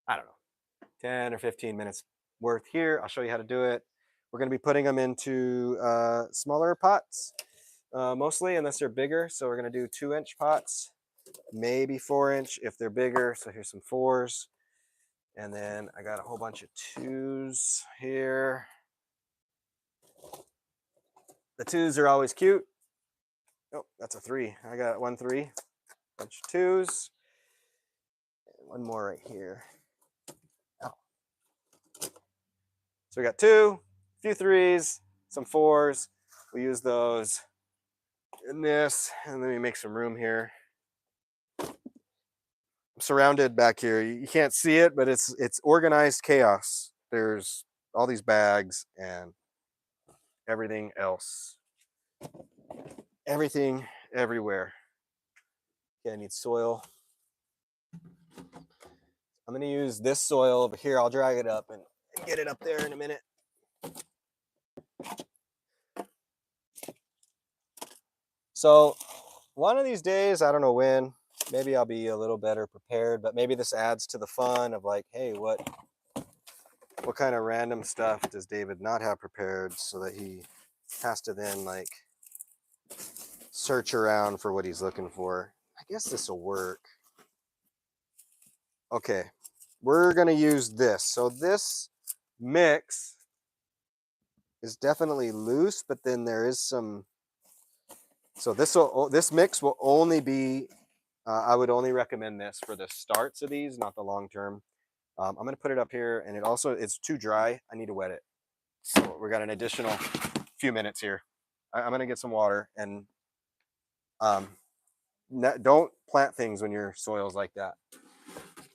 I don't know, 10 or 15 minutes worth here. I'll show you how to do it. We're gonna be putting them into smaller pots, mostly, unless they're bigger. So we're gonna do 2-inch pots, maybe 4-inch if they're bigger. So here's some 4s, and then I got a whole bunch of 2s here. The 2s are always cute. Oh, that's a 3. I got 1 3, bunch of 2s, and one more right here. Oh. So we got 2, a few 3s, some 4s. We use those in this, and then we make some room here. I'm surrounded back here. You can't see it, but it's organized chaos. There's all these bags and everything else. Everything everywhere. Okay, I need soil. I'm gonna use this soil over here. I'll drag it up and get it up there in a minute. So one of these days, I don't know when, maybe I'll be a little better prepared, but maybe this adds to the fun of like, hey, what kind of random stuff does David not have prepared, so that he has to then like search around for what he's looking for. I guess this will work. Okay, we're gonna use this. So this mix is definitely loose, but then there is some. So this mix will only be. I would only recommend this for the starts of these, not the long term. I'm gonna put it up here, and it's too dry. I need to wet it. So we got an additional few minutes here. I'm gonna get some water, and don't plant things when your soil's like that.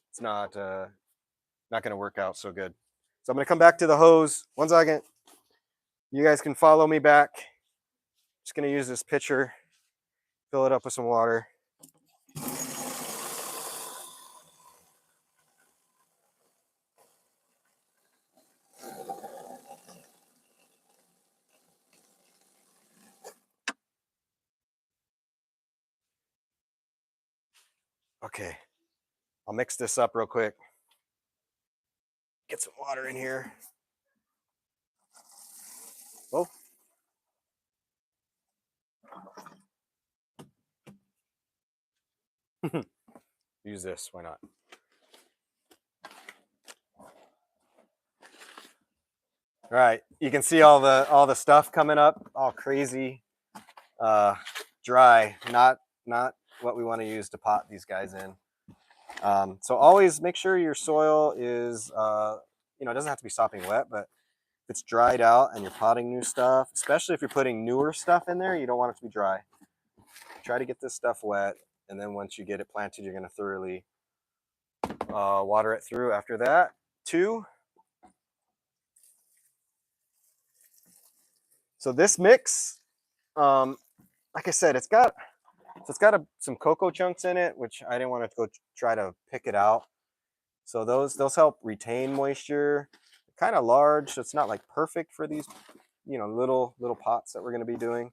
It's not gonna work out so good. So I'm gonna come back to the hose. 1 second. You guys can follow me back. Just gonna use this pitcher, fill it up with some water. Okay, I'll mix this up real quick. Get some water in here. Oh. Use this, why not? All right, you can see all the stuff coming up, all crazy, dry. Not what we want to use to pot these guys in. So always make sure your soil is, it doesn't have to be sopping wet, but if it's dried out and you're potting new stuff, especially if you're putting newer stuff in there, you don't want it to be dry. Try to get this stuff wet, and then once you get it planted, you're going to thoroughly water it through after that. 2. So this mix, like I said, it's got some cocoa chunks in it, which I didn't want to go try to pick it out. So those help retain moisture. Kind of large, so it's not like perfect for these, little pots that we're going to be doing.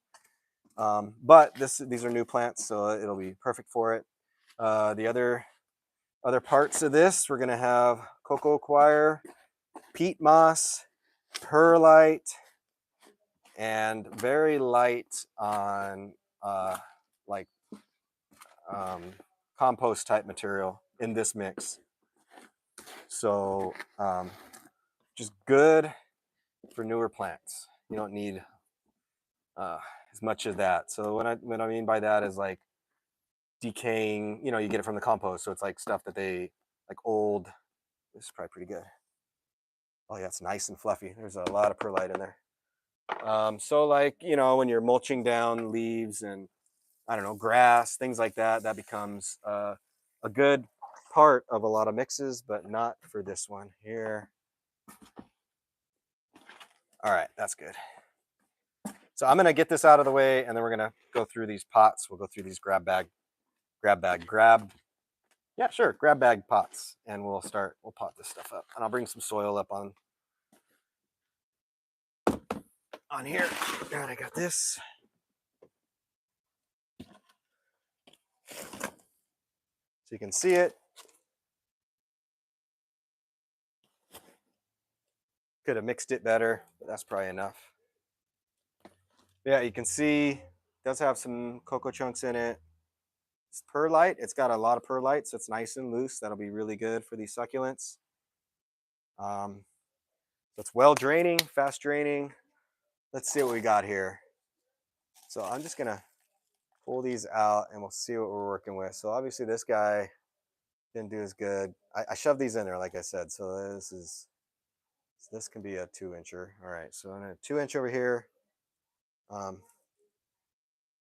But these are new plants, so it'll be perfect for it. The other parts of this, we're going to have cocoa coir, peat moss, perlite, and very light on like compost type material in this mix. So is good for newer plants. You don't need as much of that. So what I mean by that is like decaying. You get it from the compost, so it's like stuff that they like old. This is probably pretty good. Oh yeah, it's nice and fluffy. There's a lot of perlite in there. So like when you're mulching down leaves and I don't know grass, things like that, that becomes a good part of a lot of mixes, but not for this one here. All right, that's good. So I'm gonna get this out of the way, and then we're gonna go through these pots. We'll go through these grab bag, yeah, sure, grab bag pots, and we'll pot this stuff up, and I'll bring some soil up on here. And I got this. So you can see it. Could have mixed it better, but that's probably enough. Yeah, you can see it does have some cocoa chunks in it. It's perlite. It's got a lot of perlite, so it's nice and loose. That'll be really good for these succulents. So it's well draining, fast draining. Let's see what we got here. So I'm just gonna pull these out and we'll see what we're working with. So obviously this guy didn't do as good. I shoved these in there, like I said. So this can be a 2-incher. All right, so I'm gonna 2-inch over here.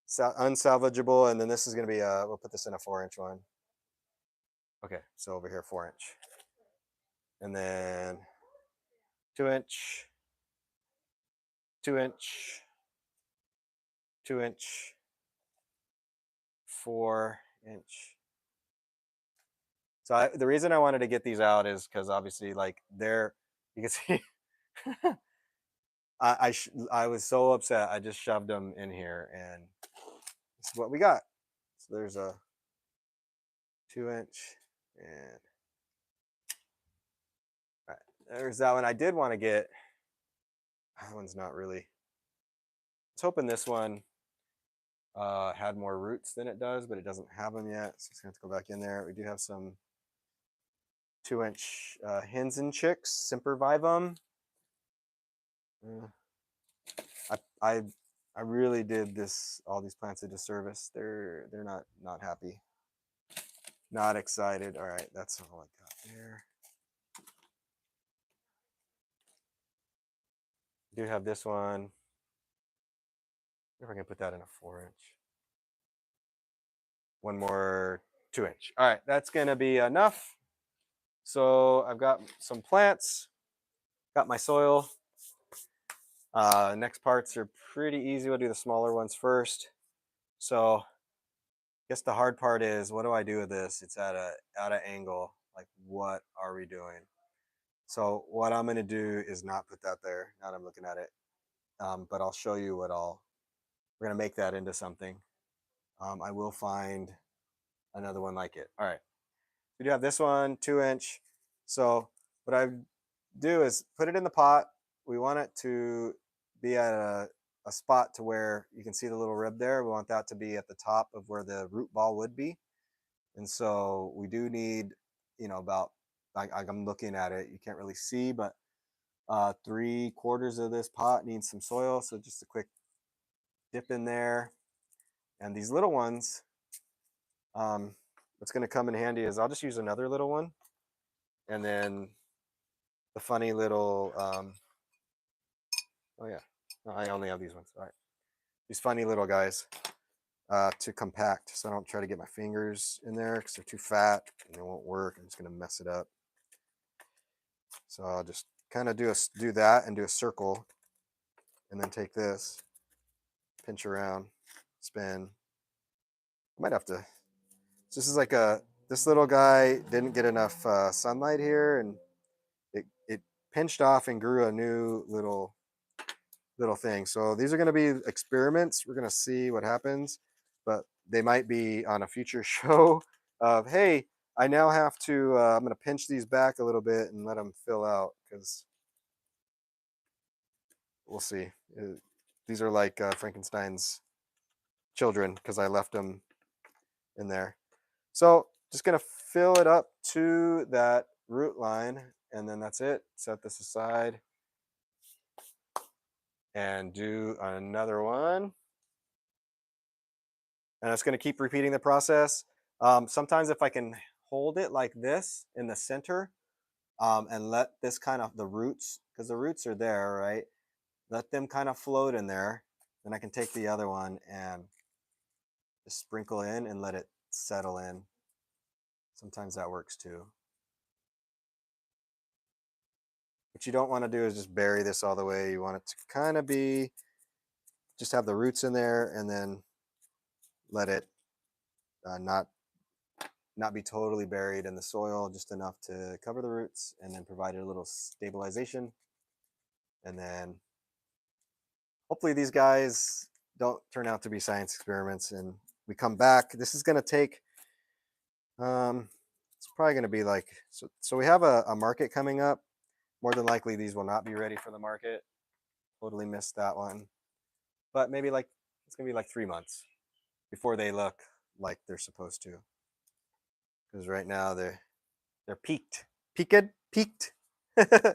Unsalvageable, and then this is gonna be we'll put this in a 4-inch one. Okay, so over here 4-inch, and then 2-inch, 2-inch, 2-inch, 4-inch. So the reason I wanted to get these out is because obviously, like you can see, I was so upset. I just shoved them in here, and this is what we got. So there's a 2-inch, and all right, there's that one. I did want to get that one's not really. I was hoping this one had more roots than it does, but it doesn't have them yet. So it's gonna have to go back in there. We do have some 2-inch hens and chicks, Sempervivum. I really did all these plants a disservice. They're not happy, not excited. All right, that's all I got there. I do have this one. If I can put that in a 4-inch. One more 2-inch. All right, that's gonna be enough. So I've got some plants, got my soil. Next parts are pretty easy. We'll do the smaller ones first. So I guess the hard part is, what do I do with this? It's at an angle. Like, what are we doing? So what I'm gonna do is not put that there. Now that I'm looking at it, but I'll show you we're gonna make that into something. I will find another one like it. All right, we do have this one, 2-inch. So what I do is put it in the pot. We want it to be at a spot to where you can see the little rib there. We want that to be at the top of where the root ball would be. And so we do need, about, I'm looking at it, you can't really see, but 3/4 of this pot needs some soil. So just a quick dip in there. And these little ones, what's going to come in handy is I'll just use another little one. And then the funny little, oh yeah, no, I only have these ones. All right. These funny little guys to compact. So I don't try to get my fingers in there because they're too fat and they won't work. I'm just going to mess it up. So I'll just kind of do that and do a circle, and then take this, pinch around, spin. I might have to. This is like this little guy didn't get enough sunlight here, and it pinched off and grew a new little thing. So these are going to be experiments. We're going to see what happens, but they might be on a future show of, hey, I now have to, I'm going to pinch these back a little bit and let them fill out, because we'll see. These are like Frankenstein's children because I left them in there. So just going to fill it up to that root line. and then that's it. Set this aside and do another one. And it's going to keep repeating the process. Sometimes if I can hold it like this in the center, and let this kind of, the roots, because the roots are there, right? Let them kind of float in there. Then I can take the other one and just sprinkle in and let it settle in. Sometimes that works too. What you don't want to do is just bury this all the way. You want it to kind of be, just have the roots in there and then let it not be totally buried in the soil, just enough to cover the roots and then provide a little stabilization. And then hopefully these guys don't turn out to be science experiments and we come back. This is going to take, it's probably going to be like, so we have a market coming up. More than likely, these will not be ready for the market. Totally missed that one. But maybe like, it's going to be like 3 months before they look like they're supposed to. Because right now they're peaked. Peaked. All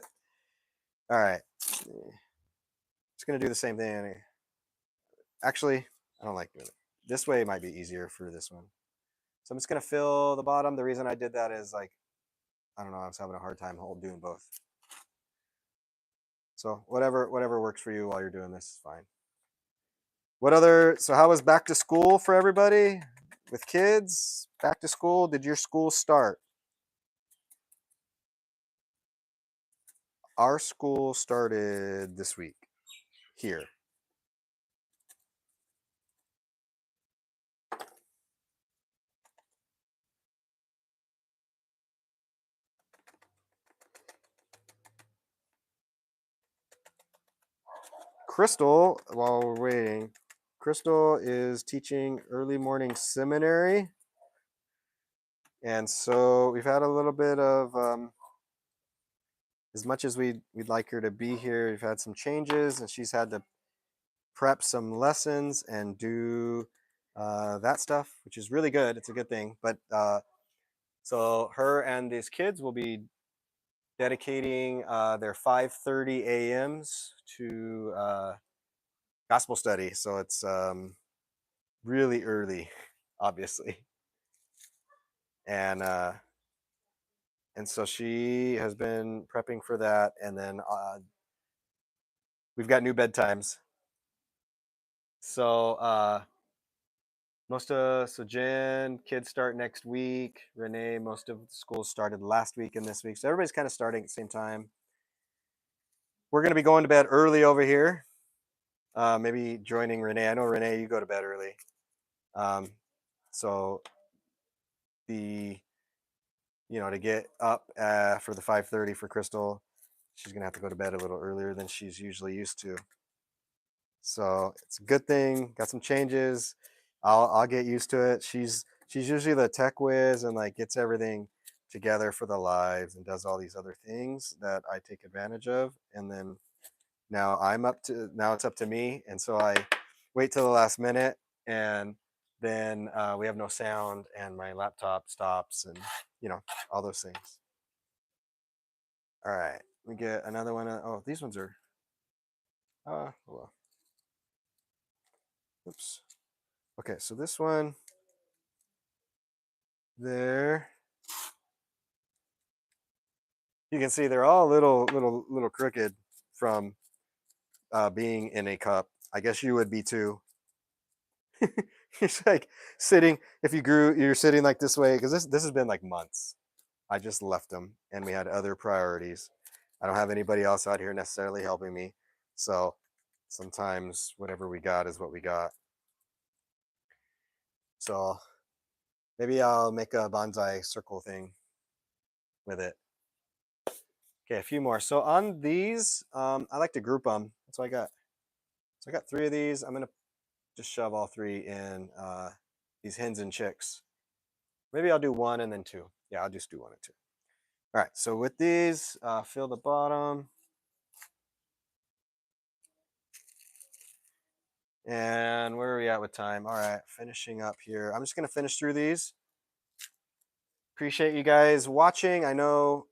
right. Just going to do the same thing. Actually, I don't like doing it. This way might be easier for this one. So I'm just going to fill the bottom. The reason I did that is like, I don't know, I was having a hard time doing both. So whatever works for you while you're doing this is fine. So how was back to school for everybody with kids? Back to school, did your school start? Our school started this week here. Crystal, while we're waiting, Crystal is teaching early morning seminary. And so we've had a little bit of, as much as we'd like her to be here, we've had some changes and she's had to prep some lessons and do that stuff, which is really good. It's a good thing. But so her and these kids will be dedicating their 5:30 a.m.s to gospel study. So it's really early, obviously. And so she has been prepping for that. And then we've got new bedtimes. So so Jen, kids start next week. Renee, most of the schools started last week and this week. So everybody's kind of starting at the same time. We're going to be going to bed early over here. Maybe joining Renee. I know Renee, you go to bed early. So to get up for the 5:30 for Crystal, she's going to have to go to bed a little earlier than she's usually used to. So it's a good thing. Got some changes. I'll get used to it. She's usually the tech whiz and like gets everything together for the lives and does all these other things that I take advantage of. And then now it's up to me. And so I wait till the last minute and then we have no sound and my laptop stops and all those things. All right, we get another one. Oh, these ones are well. Oops. Okay, so this one there, you can see they're all little crooked from being in a cup. I guess you would be too. It's like sitting, if you're sitting like this way, because this has been like months. I just left them and we had other priorities. I don't have anybody else out here necessarily helping me. So sometimes whatever we got is what we got. So maybe I'll make a bonsai circle thing with it. Okay, a few more. So on these, I like to group them. That's what I got. So I got 3 of these. I'm gonna just shove all 3 in these hens and chicks. Maybe I'll do 1 and then 2. Yeah, I'll just do 1 and 2. All right, so with these, fill the bottom. And where are we at with time? All right, finishing up here. I'm just gonna finish through these. Appreciate you guys watching. I know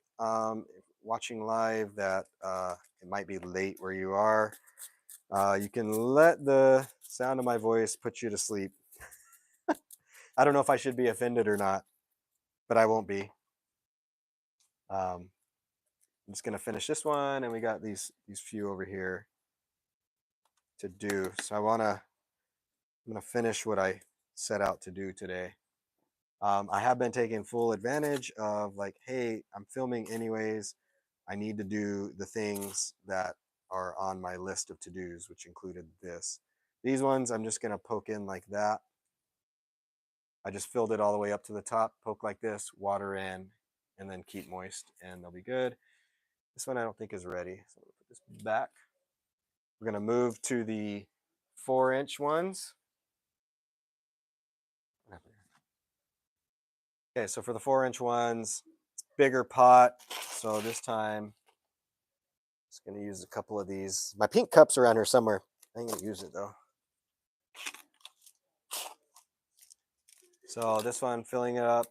watching live that it might be late where you are, you can let the sound of my voice put you to sleep. I don't know if I should be offended or not, but I won't be. I'm just gonna finish this one, and we got these few over here to do. So I'm gonna finish what I set out to do today. I have been taking full advantage of like, hey, I'm filming anyways. I need to do the things that are on my list of to-dos, which included this. These ones I'm just gonna poke in like that. I just filled it all the way up to the top, poke like this, water in, and then keep moist, and they'll be good. This one I don't think is ready, so I'm gonna put this back. We're gonna move to the 4-inch ones. Okay, so for the 4-inch ones, it's bigger pot. So this time, just gonna use a couple of these. My pink cup's around here somewhere. I ain't gonna use it though. So this one, filling it up.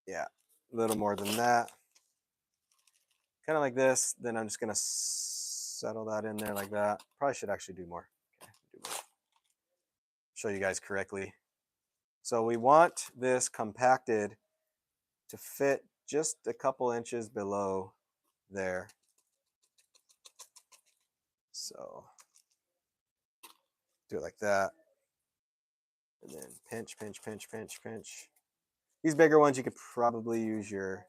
Yeah, a little more than that. Kind of like this. Then I'm just gonna settle that in there like that. Probably should actually do more. Okay, do more. Show you guys correctly. So we want this compacted to fit just a couple inches below there. So do it like that. And then pinch, pinch, pinch, pinch, pinch. These bigger ones, you could probably use your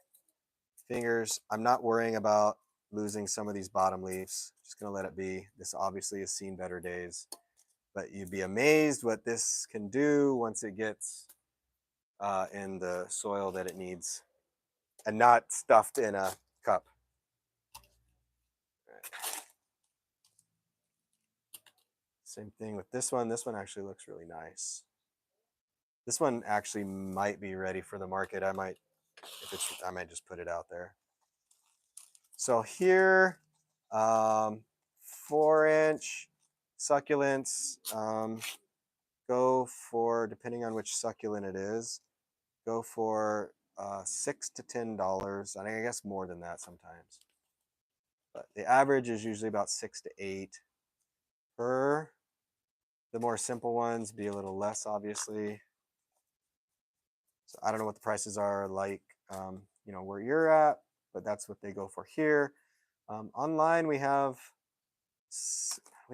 fingers. I'm not worrying about losing some of these bottom leaves. Just gonna let it be. This obviously has seen better days, but you'd be amazed what this can do once it gets in the soil that it needs and not stuffed in a cup. Right. Same thing with this one. This one actually looks really nice. This one actually might be ready for the market. I might just put it out there. So here, 4-inch succulents, go for, depending on which succulent it is, go for $6 to $10. I guess more than that sometimes. But the average is usually about 6 to 8 per. The more simple ones be a little less, obviously. So I don't know what the prices are like, where you're at, but that's what they go for here. Online, we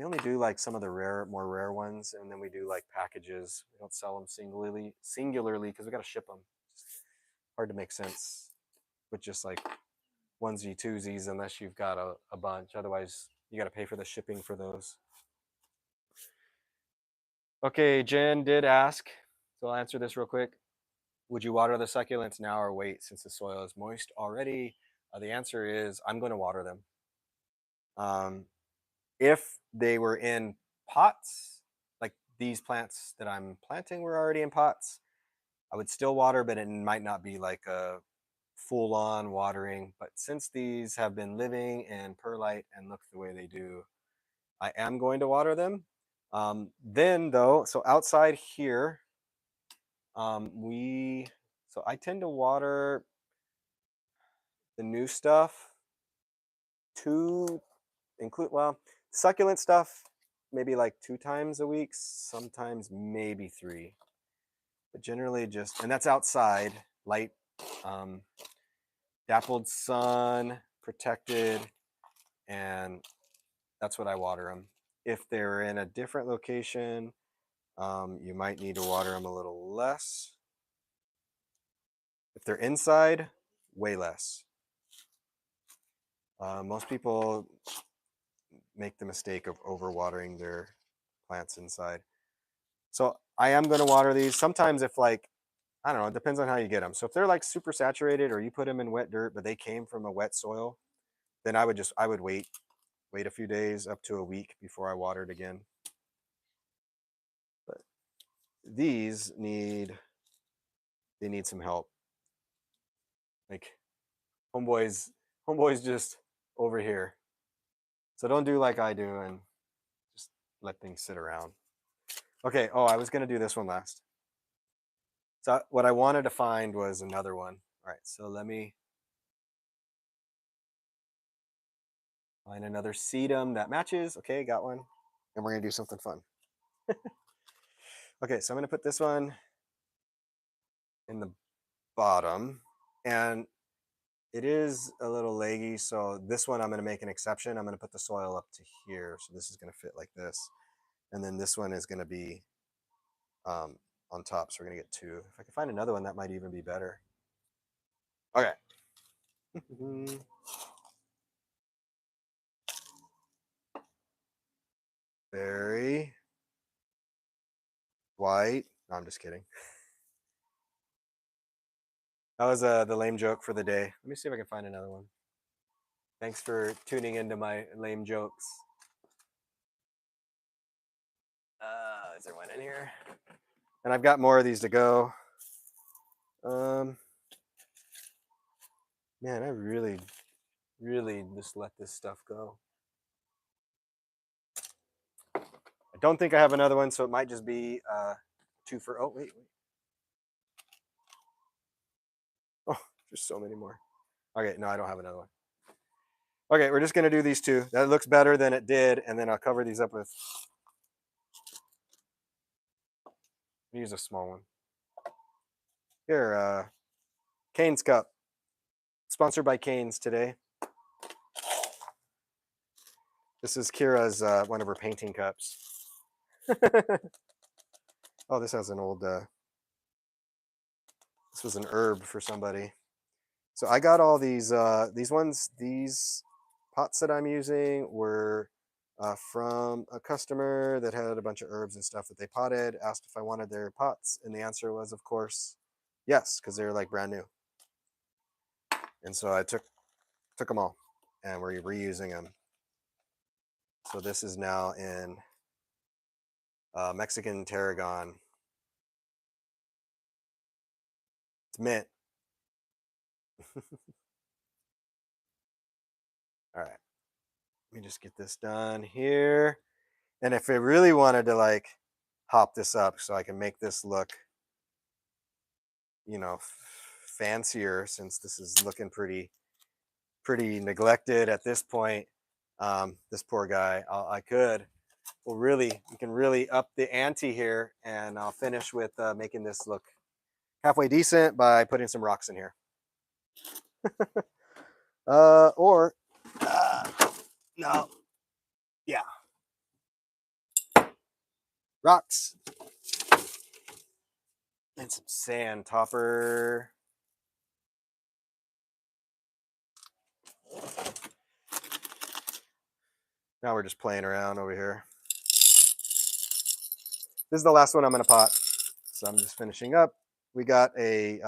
only do like some of the more rare ones, and then we do like packages. We don't sell them singularly because we got to ship them. It's hard to make sense with just like onesie twosies unless you've got a bunch. Otherwise, you got to pay for the shipping for those. Okay, Jen did ask, so I'll answer this real quick. Would you water the succulents now or wait since the soil is moist already? The answer is I'm going to water them. If they were in pots, like these plants that I'm planting were already in pots, I would still water, but it might not be like a full-on watering. But since these have been living in perlite and look the way they do, I am going to water them. Then though, so outside here, I tend to water the new stuff succulent stuff maybe like 2 times a week, sometimes maybe 3, but generally and that's outside, light, dappled sun protected, and that's what I water them. If they're in a different location, you might need to water them a little less. If they're inside, way less. Most people make the mistake of overwatering their plants inside. So I am going to water these. Sometimes if like, I don't know, it depends on how you get them. So if they're like super saturated or you put them in wet dirt, but they came from a wet soil, then I would wait a few days up to a week before I watered again. But these need some help. Like homeboys just over here. So don't do like I do and just let things sit around. Okay, I was gonna do this one last. So what I wanted to find was another one. All right, so let me Find another sedum that matches. Okay, got one. And we're gonna do something fun. Okay, so I'm gonna put this one in the bottom, and it is a little leggy, so this one I'm gonna make an exception. I'm gonna put the soil up to here, so this is gonna fit like this, and then this one is gonna be on top, so we're gonna get two. If I can find another one, that might even be better. Okay. Very white. No, I'm just kidding. That was the lame joke for the day. Let me see if I can find another one. Thanks for tuning into my lame jokes. Is there one in here? And I've got more of these to go. Man, I really just let this stuff go. I don't think I have another one, so it might just be two for. Oh wait. Oh, there's so many more. Okay, no, I don't have another one. Okay, we're just gonna do these two. That looks better than it did, and then I'll cover these up with. Use a small one. Here, Cane's cup. Sponsored by Cane's today. This is Kira's one of her painting cups. Oh, this has an old. This was an herb for somebody. So I got all these ones. These pots that I'm using were from a customer that had a bunch of herbs and stuff that they potted. Asked if I wanted their pots, and the answer was, of course, yes, because they're like brand new. And so I took them all, and we're reusing them. So this is now in Mexican tarragon. It's mint. All right, let me just get this done here. And if I really wanted to like hop this up so I can make this look, you know, fancier, since this is looking pretty neglected at this point. This poor guy, I could. Well, really, we can really up the ante here, and I'll finish with making this look halfway decent by putting some rocks in here. Or no, yeah, rocks and some sand topper. Now we're just playing around over here. This is the last one I'm going to pot, so I'm just finishing up. We got a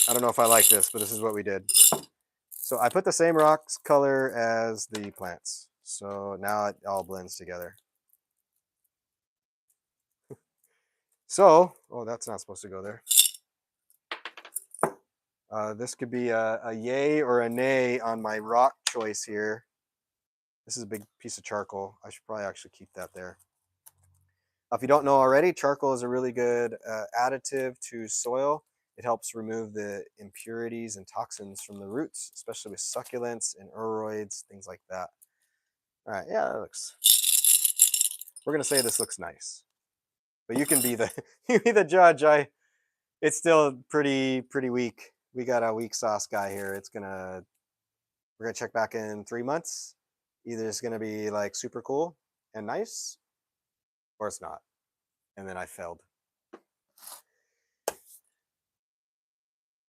I don't know if I like this, but this is what we did. So I put the same rocks color as the plants. So now it all blends together. So, oh, that's not supposed to go there. This could be a yay or a nay on my rock choice here. This is a big piece of charcoal. I should probably actually keep that there. If you don't know already, charcoal is a really good additive to soil. It helps remove the impurities and toxins from the roots, especially with succulents and aeroids, things like that. All right, yeah, that looks. We're gonna say this looks nice, but you can be the you be the judge. It's still pretty weak. We got a weak sauce guy here. We're gonna check back in 3 months. Either it's gonna be like super cool and nice, or it's not. And then I failed.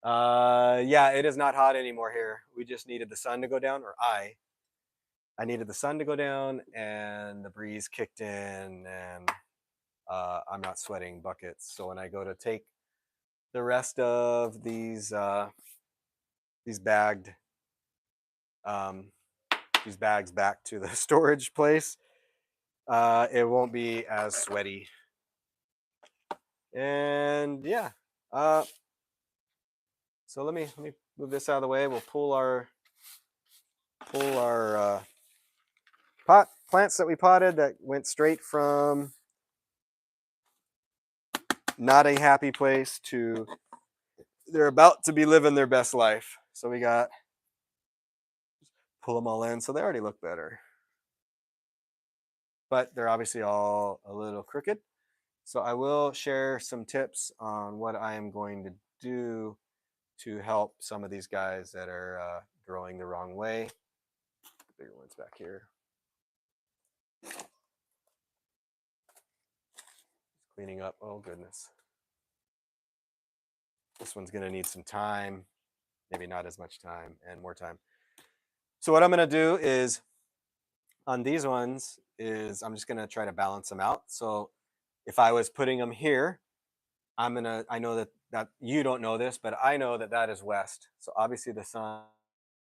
Yeah, it is not hot anymore here. We just needed the sun to go down, or I needed the sun to go down, and the breeze kicked in, and I'm not sweating buckets. So when I go to take the rest of these bagged these bags back to the storage place, it won't be as sweaty. And yeah, so let me move this out of the way. We'll pull our plants that we potted that went straight from not a happy place to they're about to be living their best life. So we got pull them all in, so they already look better, but they're obviously all a little crooked. So I will share some tips on what I am going to do to help some of these guys that are growing the wrong way. The bigger ones back here. Just cleaning up. Oh goodness. This one's going to need some time, maybe not as much time and more time. So what I'm going to do is on these ones is I'm just going to try to balance them out. So if I was putting them here, I know that you don't know this, but I know that is west. So obviously the sun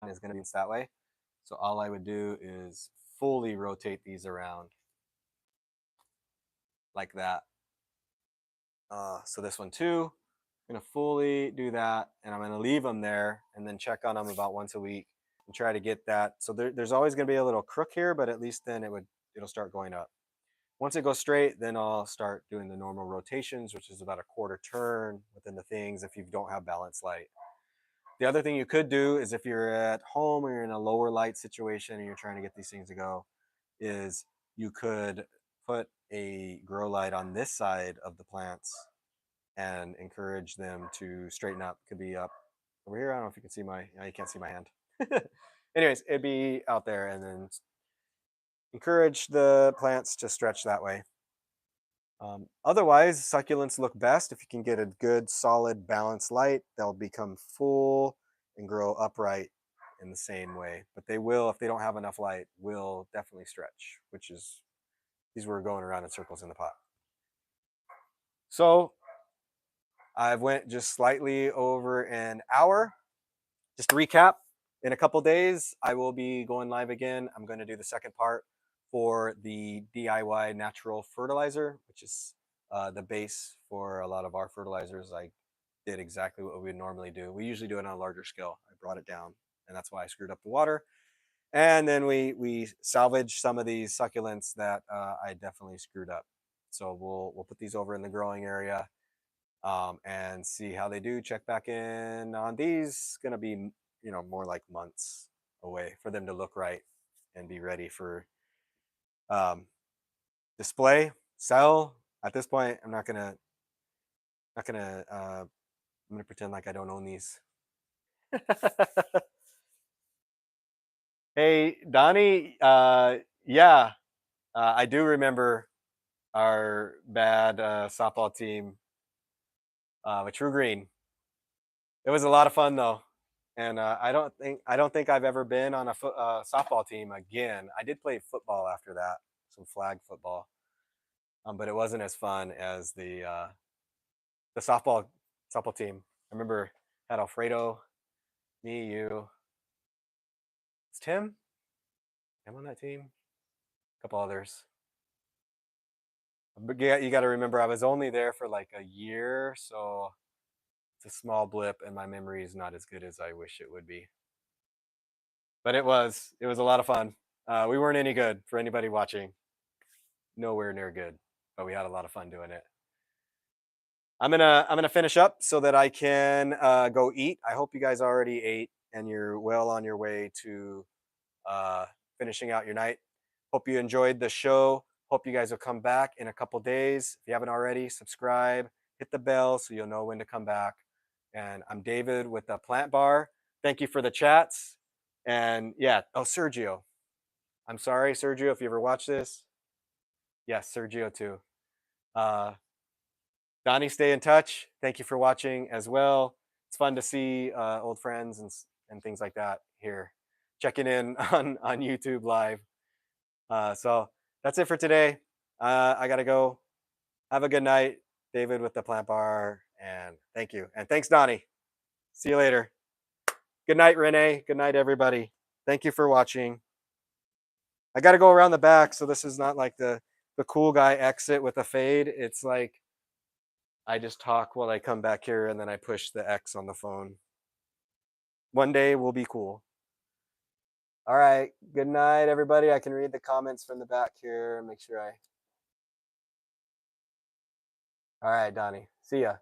is going to be that way. So all I would do is fully rotate these around like that. So this one too, I'm gonna fully do that, and I'm gonna leave them there and then check on them about once a week and try to get that. So there's always gonna be a little crook here, but at least then it'll start going up. Once it goes straight, then I'll start doing the normal rotations, which is about a quarter turn within the things if you don't have balanced light. The other thing you could do is if you're at home or you're in a lower light situation and you're trying to get these things to go, is you could put a grow light on this side of the plants and encourage them to straighten up. Could be up over here. I don't know if you can see you can't see my hand. Anyways, it'd be out there, and then encourage the plants to stretch that way. Otherwise, succulents look best if you can get a good, solid, balanced light. They'll become full and grow upright in the same way. But they will, if they don't have enough light, will definitely stretch, which is these were going around in circles in the pot. So I've went just slightly over an hour. Just to recap, in a couple days, I will be going live again. I'm going to do the second part for the DIY natural fertilizer, which is the base for a lot of our fertilizers. I did exactly what we would normally do. We usually do it on a larger scale. I brought it down, and that's why I screwed up the water. And then we salvage some of these succulents that I definitely screwed up. So we'll put these over in the growing area and see how they do. Check back in on these. Going to be more like months away for them to look right and be ready for display, sell. At this point, I'm gonna pretend like I don't own these. Hey, Donnie, yeah, I do remember our bad softball team with True Green. It was a lot of fun though, and I don't think I've ever been on a softball team again. I did play football after that, some flag football, but it wasn't as fun as the softball team. I remember had Alfredo, me, you, it's Tim on that team, a couple others. But yeah, you got to remember I was only there for like a year, so it's a small blip, and my memory is not as good as I wish it would be. But it was a lot of fun. We weren't any good for anybody watching, nowhere near good, but we had a lot of fun doing it. I'm gonna finish up so that I can go eat. I hope you guys already ate and you're well on your way to finishing out your night. Hope you enjoyed the show. Hope you guys will come back in a couple days. If you haven't already, subscribe, hit the bell so you'll know when to come back. And I'm David with the Plant Bar. Thank you for the chats. And yeah, oh, Sergio. I'm sorry, Sergio, if you ever watch this. Yes, Sergio too. Donnie, stay in touch. Thank you for watching as well. It's fun to see old friends and things like that here. Checking in on YouTube live. So that's it for today. I got to go. Have a good night. David with the Plant Bar. And thank you. And thanks, Donnie. See you later. Good night, Renee. Good night, everybody. Thank you for watching. I got to go around the back. So this is not like the cool guy exit with a fade. It's like I just talk while I come back here and then I push the X on the phone. One day we'll be cool. All right. Good night, everybody. I can read the comments from the back here. Make sure All right, Donnie. See ya.